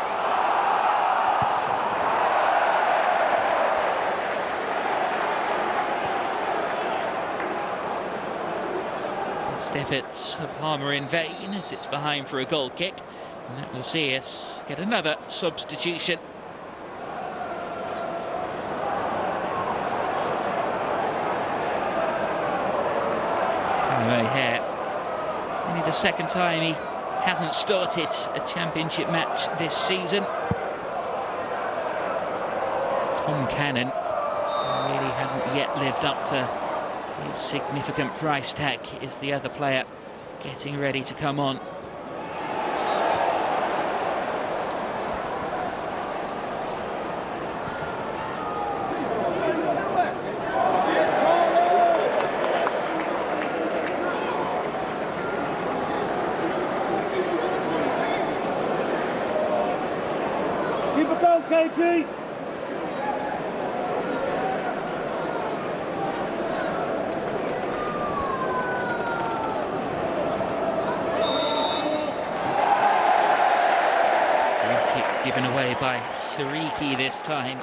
Last efforts of Palmer in vain as it's behind for a goal kick, and that will see us get another substitution. Here, only the second time he hasn't started a Championship match this season. Tom Cannon really hasn't yet lived up to his significant price tag. Is the other player getting ready to come on? KG! Kick given away by Sariki this time.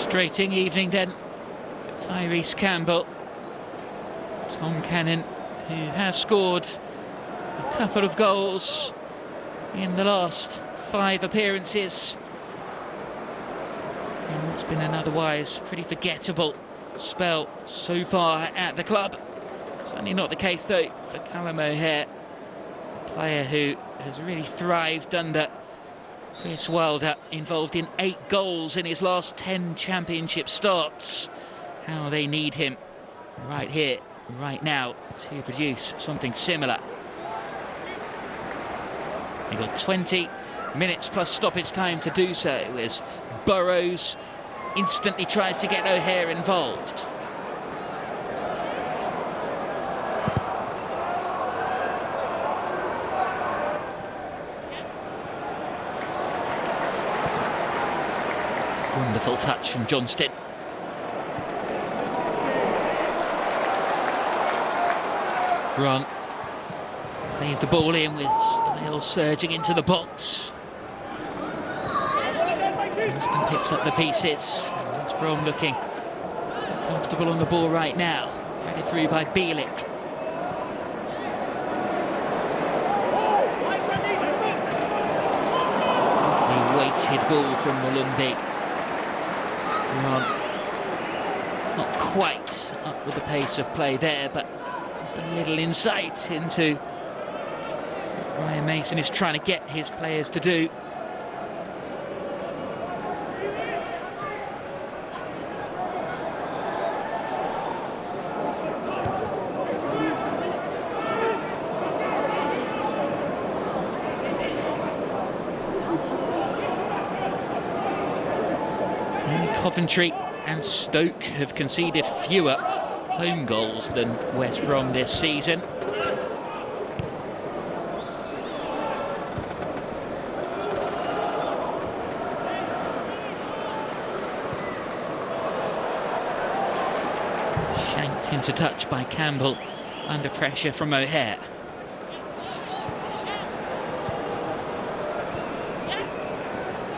Frustrating evening then. Tyrese Campbell, Tom Cannon, who has scored a couple of goals in the last 5 appearances in what's been an otherwise pretty forgettable spell so far at the club. Certainly not the case though for Callum O'Hare, a player who has really thrived under Chris Wilder, involved in 8 goals in his last 10 championship starts. How they need him right here, right now, to produce something similar. He got 20 minutes plus stoppage time to do so, as Burrows instantly tries to get O'Hare involved. Wonderful touch from Johnston. Grant plays the ball in with Style surging into the box. Johnston picks up the pieces. That's Brom looking comfortable on the ball right now. Threaded through by Bielik. The weighted ball from Malumbi. Grant not quite up with the pace of play there, but just a little insight into what Ryan Mason is trying to get his players to do. Coventry and Stoke have conceded fewer home goals than West Brom this season. Shanked into touch by Campbell under pressure from O'Hare.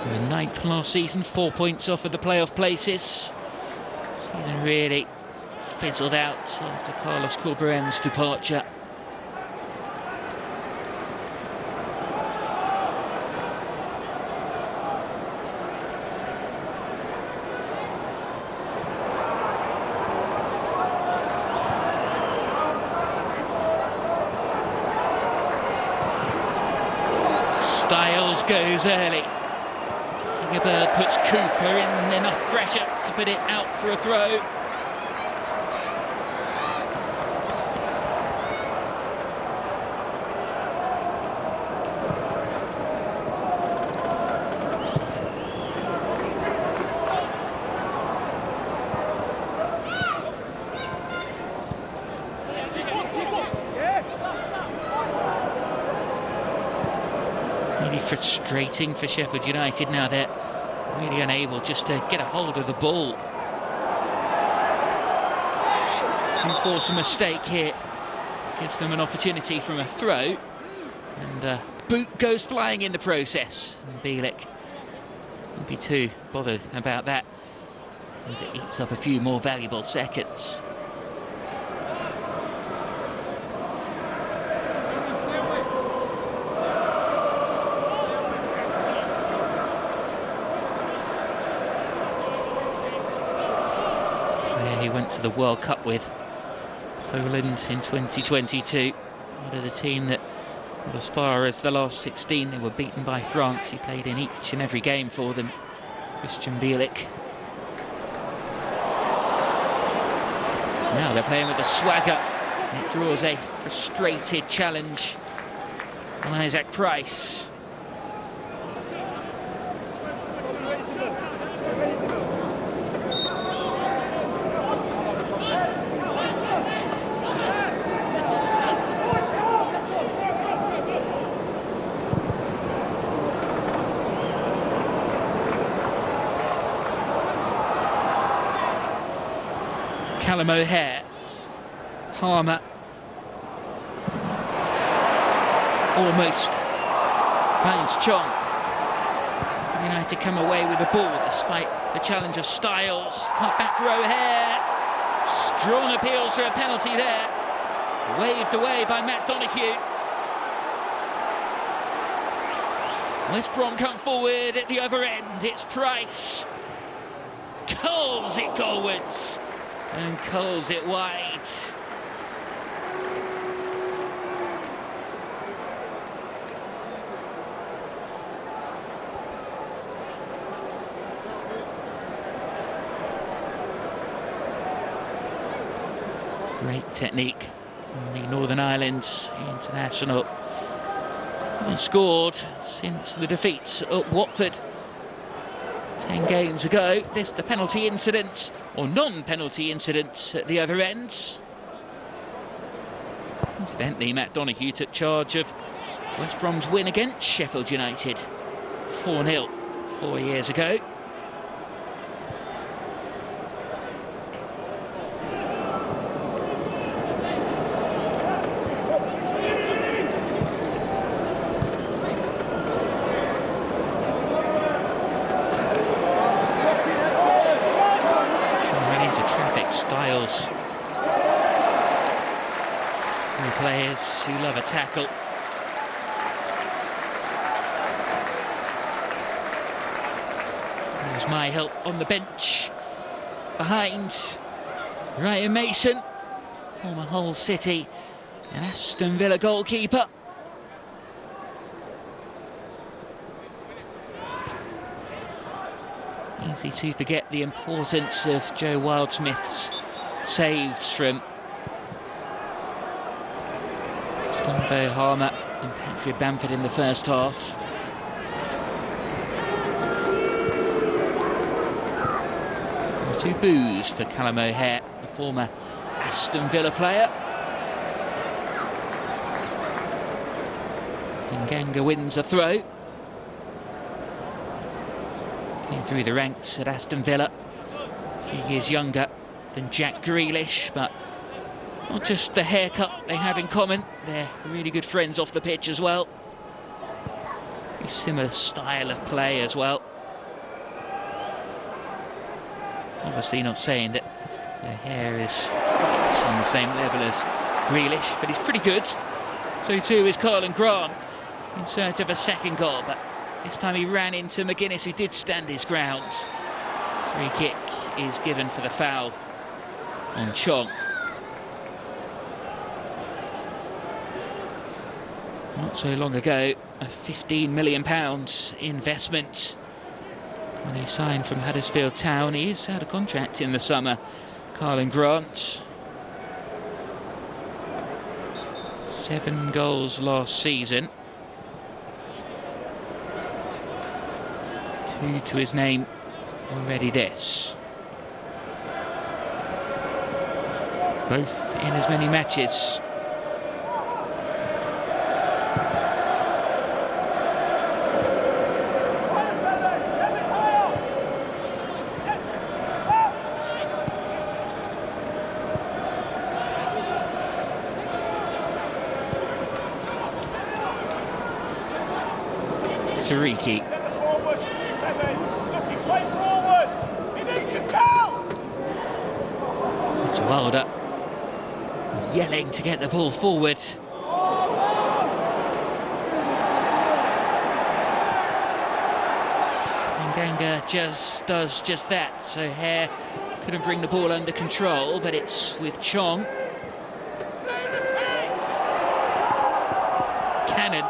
The 9th last season, 4 points off of the playoff places. Season really fizzled out after Carlos Corberan's departure. Styles goes early. Bird puts Cooper in enough pressure to put it out for a throw. Really frustrating for Sheffield United now. They're really unable just to get a hold of the ball. Can force a mistake here. Gives them an opportunity from a throw. And boot goes flying in the process. And Bielik won't be too bothered about that, as it eats up a few more valuable seconds. He went to the World Cup with Poland in 2022. Part of the team that got as far as the last 16. They were beaten by France. He played in each and every game for them. Christian Bielik. Now they're playing with a swagger. It draws a frustrated challenge on Isaac Price. Callum O'Hare, Harmer, almost finds Chong. United come away with the ball despite the challenge of Styles. Cut back row here. Strong appeals for a penalty there. Waved away by Matt Donoghue. West Brom come forward at the other end. It's Price. Curls it goalwards and curls it wide. Great technique from the Northern Ireland international. Hasn't scored since the defeats at Watford 10 games ago. This the penalty incident, or non-penalty incident at the other end. Incidentally, Matt Donoghue took charge of West Brom's win against Sheffield United 4-0 4 years ago. Styles, and players who love a tackle. There's my help on the bench behind Ryan Mason, former Hull City and Aston Villa goalkeeper. Easy to forget the importance of Joe Wildsmith's saves from Stumbo Harmer and Patrick Bamford in the first half. Two boos for Callum O'Hare, the former Aston Villa player. Nganga wins a throw. Through the ranks at Aston Villa. He is younger than Jack Grealish, but not just the haircut they have in common, they're really good friends off the pitch as well. A similar style of play as well. Obviously not saying that the hair is on the same level as Grealish, but he's pretty good. So too is Carlin Grant in search of a second goal, but this time he ran into McGuinness, who did stand his ground. Free kick is given for the foul on Chong. Not so long ago, a £15 million investment when he signed from Huddersfield Town. He is out of contract in the summer, Carlin Grant. 7 goals last season. 2 to his name already this. Both in as many matches. Sariki. It's Wilder yelling to get the ball forward. Nganga just does just that. So Hare couldn't bring the ball under control, but it's with Chong. Cannon.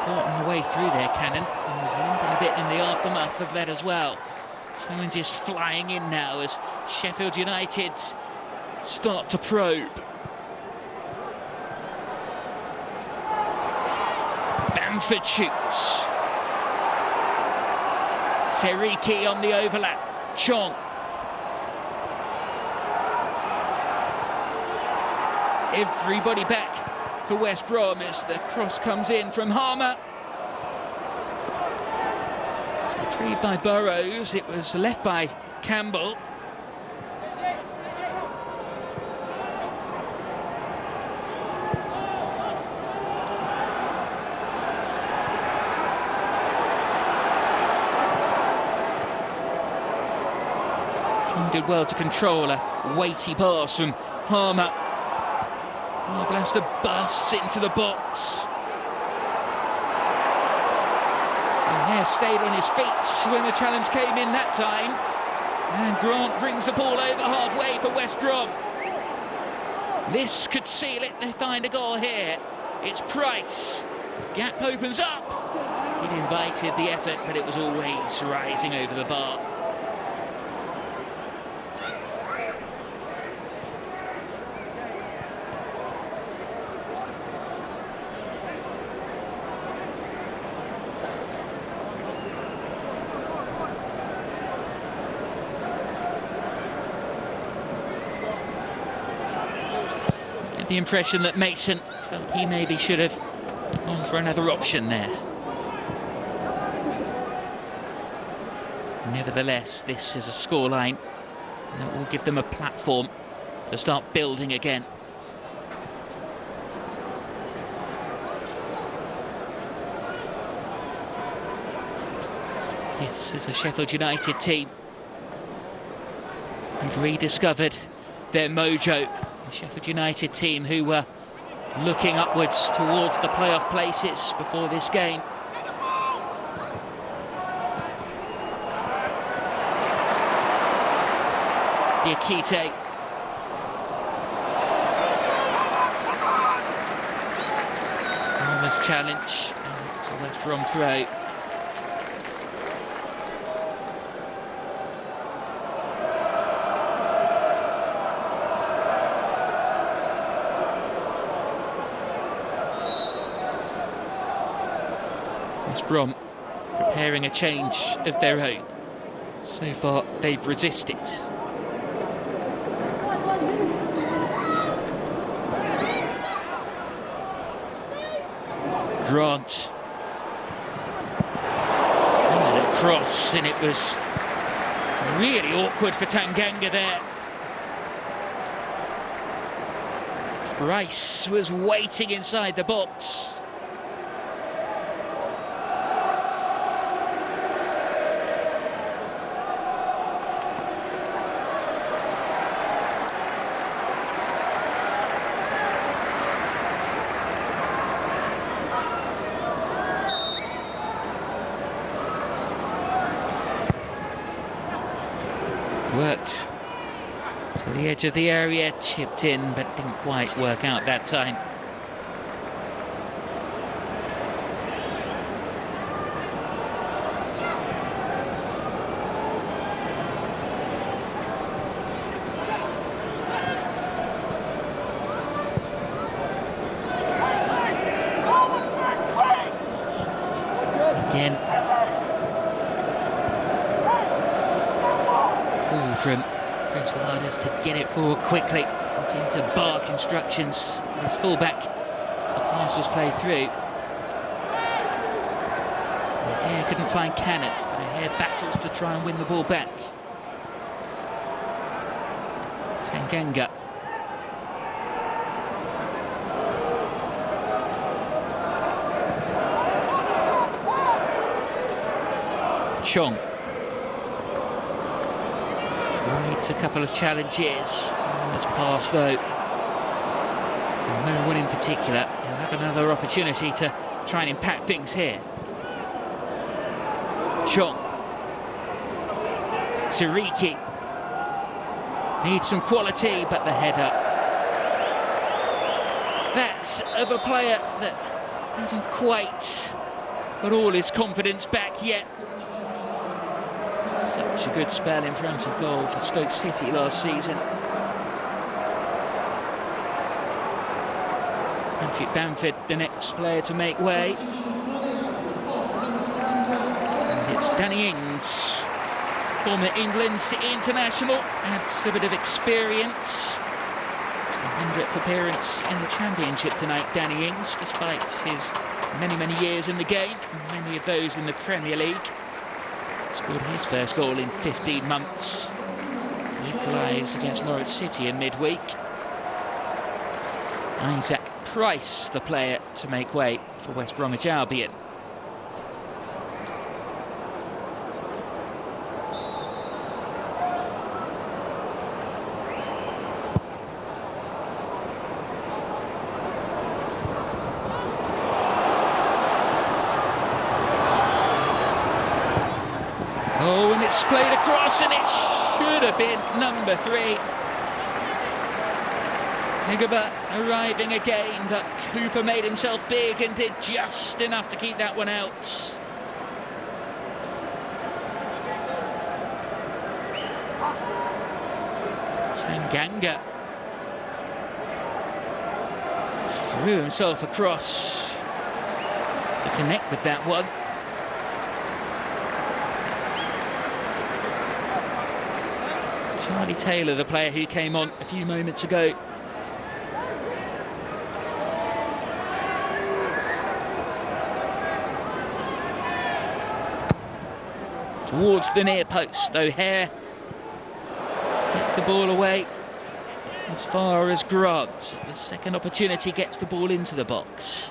Fought my way through there, Cannon. And was limping a bit in the aftermath of that as well. Challenges flying in now as Sheffield United start to probe. Bamford shoots. Seriki on the overlap. Chong. Everybody back for West Brom as the cross comes in from Harmer. Retrieved by Burrows, it was left by Campbell. did well to control a weighty pass from Harmer. Oh, Blaster bursts into the box. And Hare stayed on his feet when the challenge came in that time. And Grant brings the ball over halfway for West Brom. This could seal it. They find a goal here. It's Price. Gap opens up. It invited the effort, but it was always rising over the bar. The impression that Mason felt he maybe should have gone for another option there. Nevertheless, this is a scoreline that will give them a platform to start building again. This is a Sheffield United team who've rediscovered their mojo. The Sheffield United team who were looking upwards towards the playoff places before this game. Diakite. Almost challenge, and it's a West Brom throw. West Brom preparing a change of their own. So far they've resisted. Grant. And a cross, and it was really awkward for Tanganga there. Rice was waiting inside the box. Worked to the edge of the area, chipped in, but didn't quite work out that time. Again. From Chris Willarders to get it forward quickly into bark instructions. His fullback, the pass was played through. Hare couldn't find Cannon, but Hare battles to try and win the ball back. Tanganga. Chong. Needs a couple of challenges. This pass though, from no one in particular. He'll have another opportunity to try and impact things here. Chong. Siriki needs some quality, but the header. That's of a player that hasn't quite got all his confidence back yet. Such a good spell in front of goal for Stoke City last season. Patrick Bamford, the next player to make way. And it's Danny Ings, former England international, adds a bit of experience. 100th appearance in the Championship tonight, Danny Ings, despite his many years in the game, many of those in the Premier League. Scored his first goal in 15 months. Equalised against Norwich City in midweek. Isaac Price, the player to make way for West Bromwich Albion. It's played across and it should have been number 3. Higaba arriving again, but Cooper made himself big and did just enough to keep that one out. Tanganga threw himself across to connect with that one. Charlie Taylor, the player who came on a few moments ago. Towards the near post, O'Hare gets the ball away as far as Grant. The second opportunity gets the ball into the box.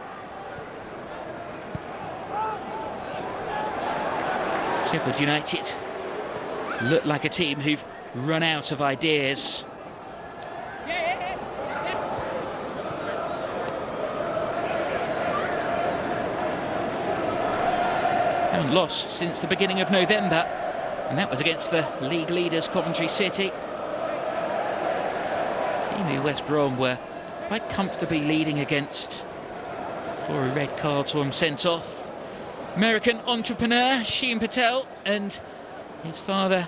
Sheffield United look like a team who've run out of ideas. Haven't lost since the beginning of November, and that was against the league leaders Coventry City. Team who West Brom were quite comfortably leading against before a red card saw him sent off. American entrepreneur Sheen Patel and his father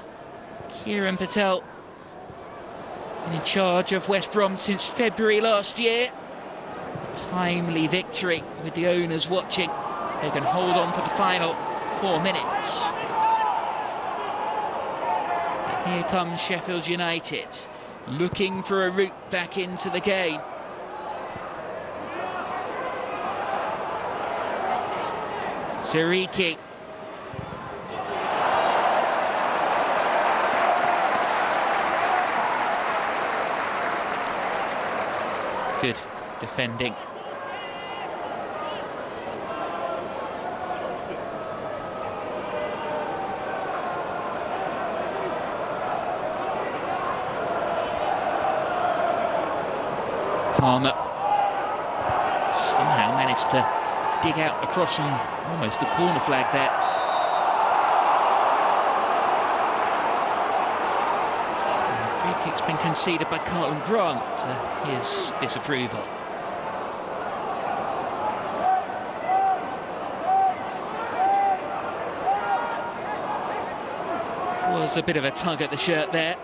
Kieran Patel in charge of West Brom since February last year. A timely victory with the owners watching. They can hold on for the final 4 minutes. And here comes Sheffield United, looking for a route back into the game. Siriki. Good defending. Palmer somehow managed to dig out across from almost the corner flag there. The free kick's been conceded by Carlton Grant to his disapproval. Was a bit of a tug at the shirt there.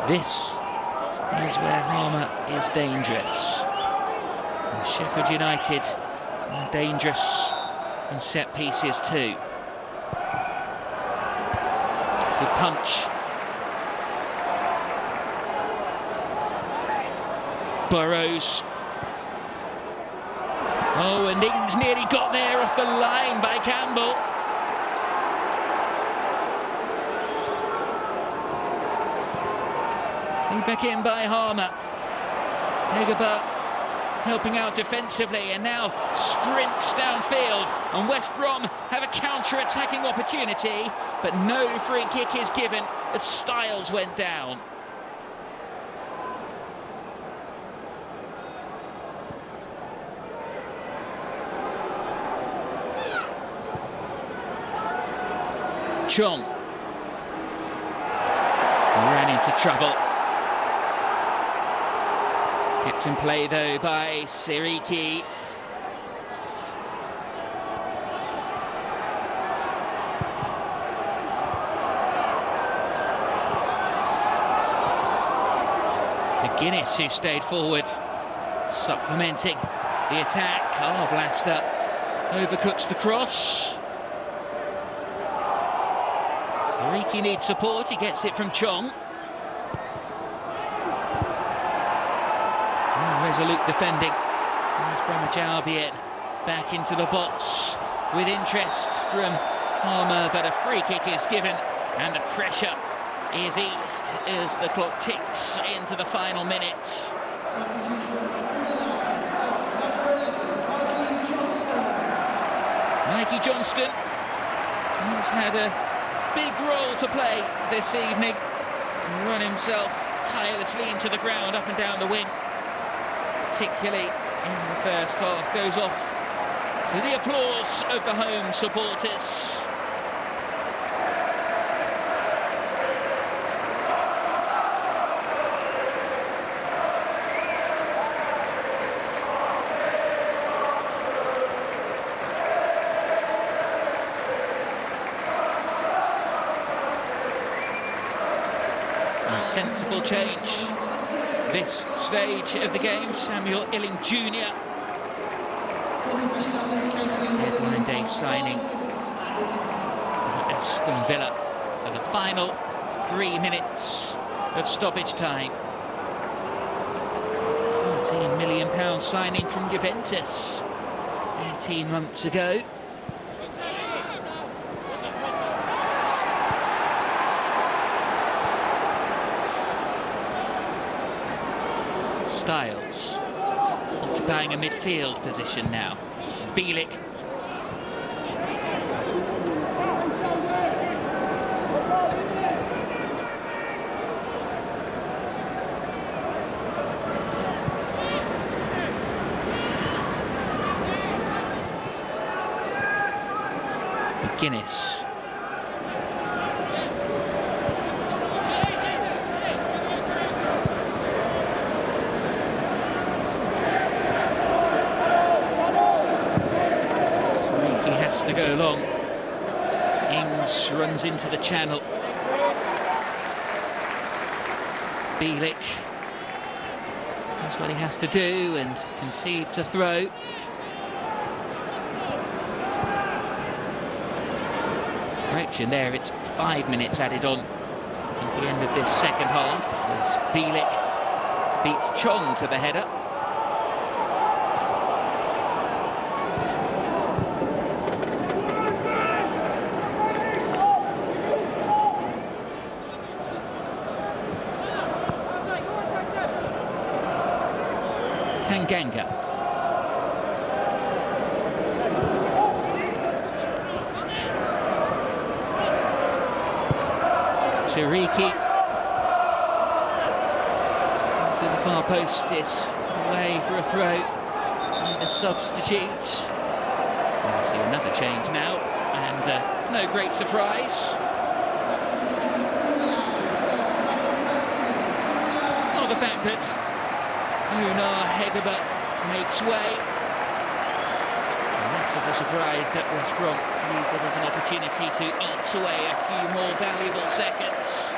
This is where Harmer is dangerous. And Sheffield United are dangerous on set pieces too. Good punch. Burrows. Oh, and Ings nearly got there off the line by Campbell. Back in by Harmer. Hegeba helping out defensively and now sprints downfield, and West Brom have a counter-attacking opportunity, but no free kick is given as Styles went down. Chong ran into trouble. Kept in play though by Siriki. McGuinness, who stayed forward, supplementing the attack. Oh, Blaster overcooks the cross. Siriki needs support, he gets it from Chong. Resolute defending. There's Bromwich Albion back into the box with interest from Palmer, but a free kick is given and the pressure is eased as the clock ticks into the final minutes. Mikey Johnston has had a big role to play this evening. Run himself tirelessly into the ground, up and down the wing. Particularly in the first half goes off to the applause of the home supporters. Sensible change this stage of the game. Samuel Illing Jr. Deadline day signing at Aston Villa for the final 3 minutes of stoppage time. £14 million signing from Juventus 18 months ago. Styles occupying a midfield position now. Bielik. Guinness. To go long. Ings runs into the channel. Bielik does what he has to do and concedes a throw. Correction there, it's 5 minutes added on at the end of this second half as Bielik beats Chong to the header. Tanganga. Siriki. To the far post, is away for a throw. And a substitute. We'll see another change now, and no great surprise. Oh, the fact that Unar Hegerberg makes way. Less of a surprise that West Brom used it as an opportunity to eat away a few more valuable seconds.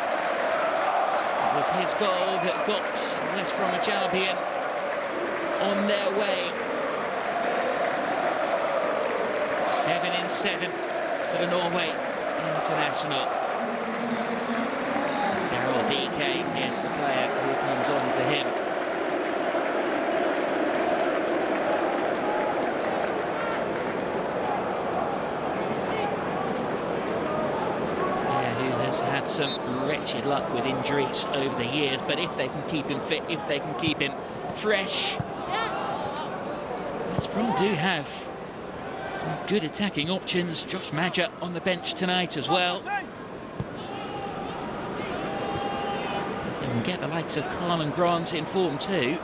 It was his goal that got West Bromwich Albion on their way. 7 in 7 for the Norway international. Daryl DK is the player who comes on for him. Had some wretched luck with injuries over the years, but if they can keep him fit, if they can keep him fresh, West Brom do have some good attacking options. Josh Maja on the bench tonight as well. They can get the likes of Carlin Grant in form too.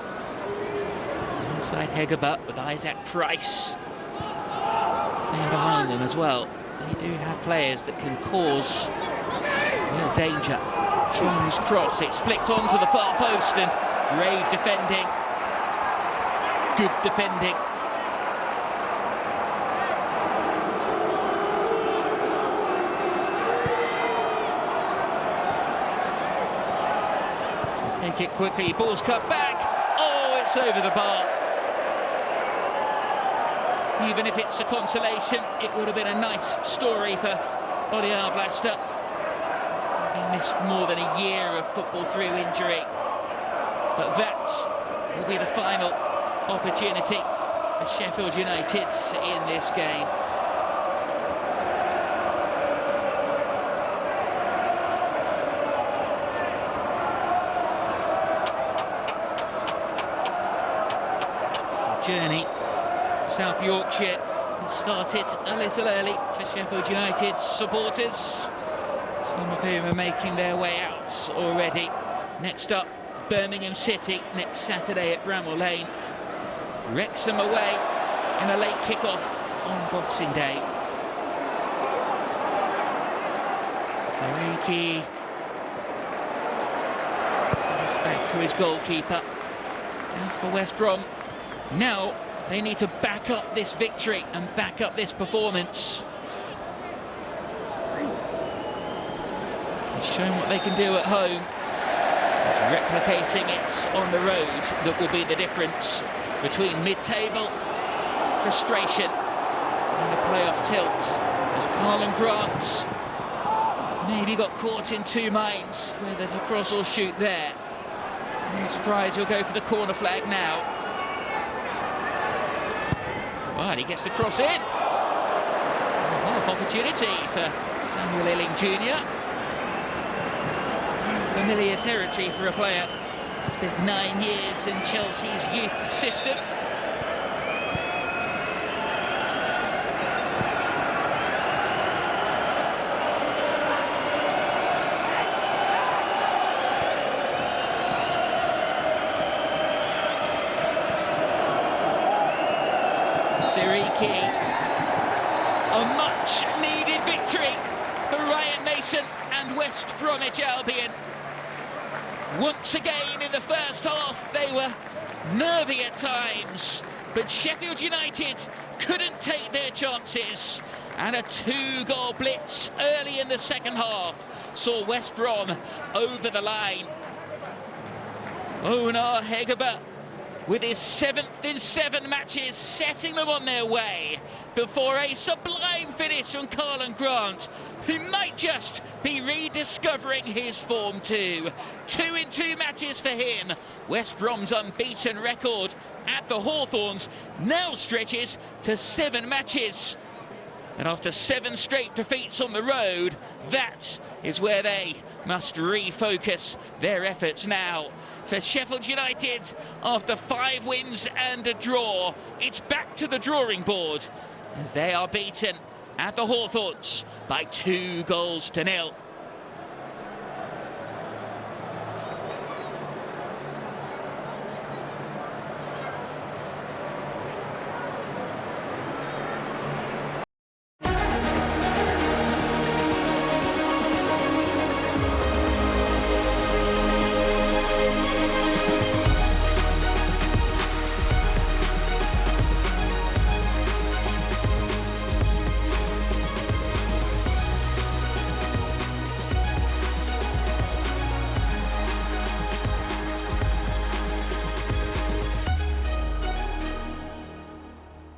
Alongside Hegerberg with Isaac Price playing behind them as well. They do have players that can cause real danger. Chong's cross, it's flicked onto the far post, and brave defending. Good defending. Take it quickly, ball's cut back. Oh, it's over the bar. Even if it's a consolation, it would have been a nice story for Odiar Blaster. He missed more than a year of football through injury, but that will be the final opportunity for Sheffield United in this game. The journey to South Yorkshire started a little early for Sheffield United supporters. Some of whom are making their way out already. Next up, Birmingham City next Saturday at Bramall Lane. Wrexham away in a late kick-off on Boxing Day. Sariki back to his goalkeeper. As for West Brom, now they need to back up this victory and back up this performance. They've shown what they can do at home. It's replicating it on the road that will be the difference between mid-table frustration and the playoff tilt, as Carlin Grant maybe got caught in two minds, where there's a cross or shoot there. No surprise, he'll go for the corner flag now. Well, he gets the cross in. Half opportunity for Samuel Illing Jr. Familiar territory for a player. Spent 9 years in Chelsea's youth system. Sariki, a much-needed victory for Ryan Mason and West Bromwich Albion. Once again in the first half, they were nervy at times, but Sheffield United couldn't take their chances, and a 2-goal blitz early in the second half saw West Brom over the line. Onar Hegerberg, with his 7th in 7 matches, setting them on their way before a sublime finish from Carlin Grant, who might just be rediscovering his form too. 2 in 2 matches for him. West Brom's unbeaten record at the Hawthorns now stretches to 7 matches. And after 7 straight defeats on the road, that is where they must refocus their efforts now. For Sheffield United, after 5 wins and a draw, it's back to the drawing board as they are beaten at the Hawthorns by 2-0.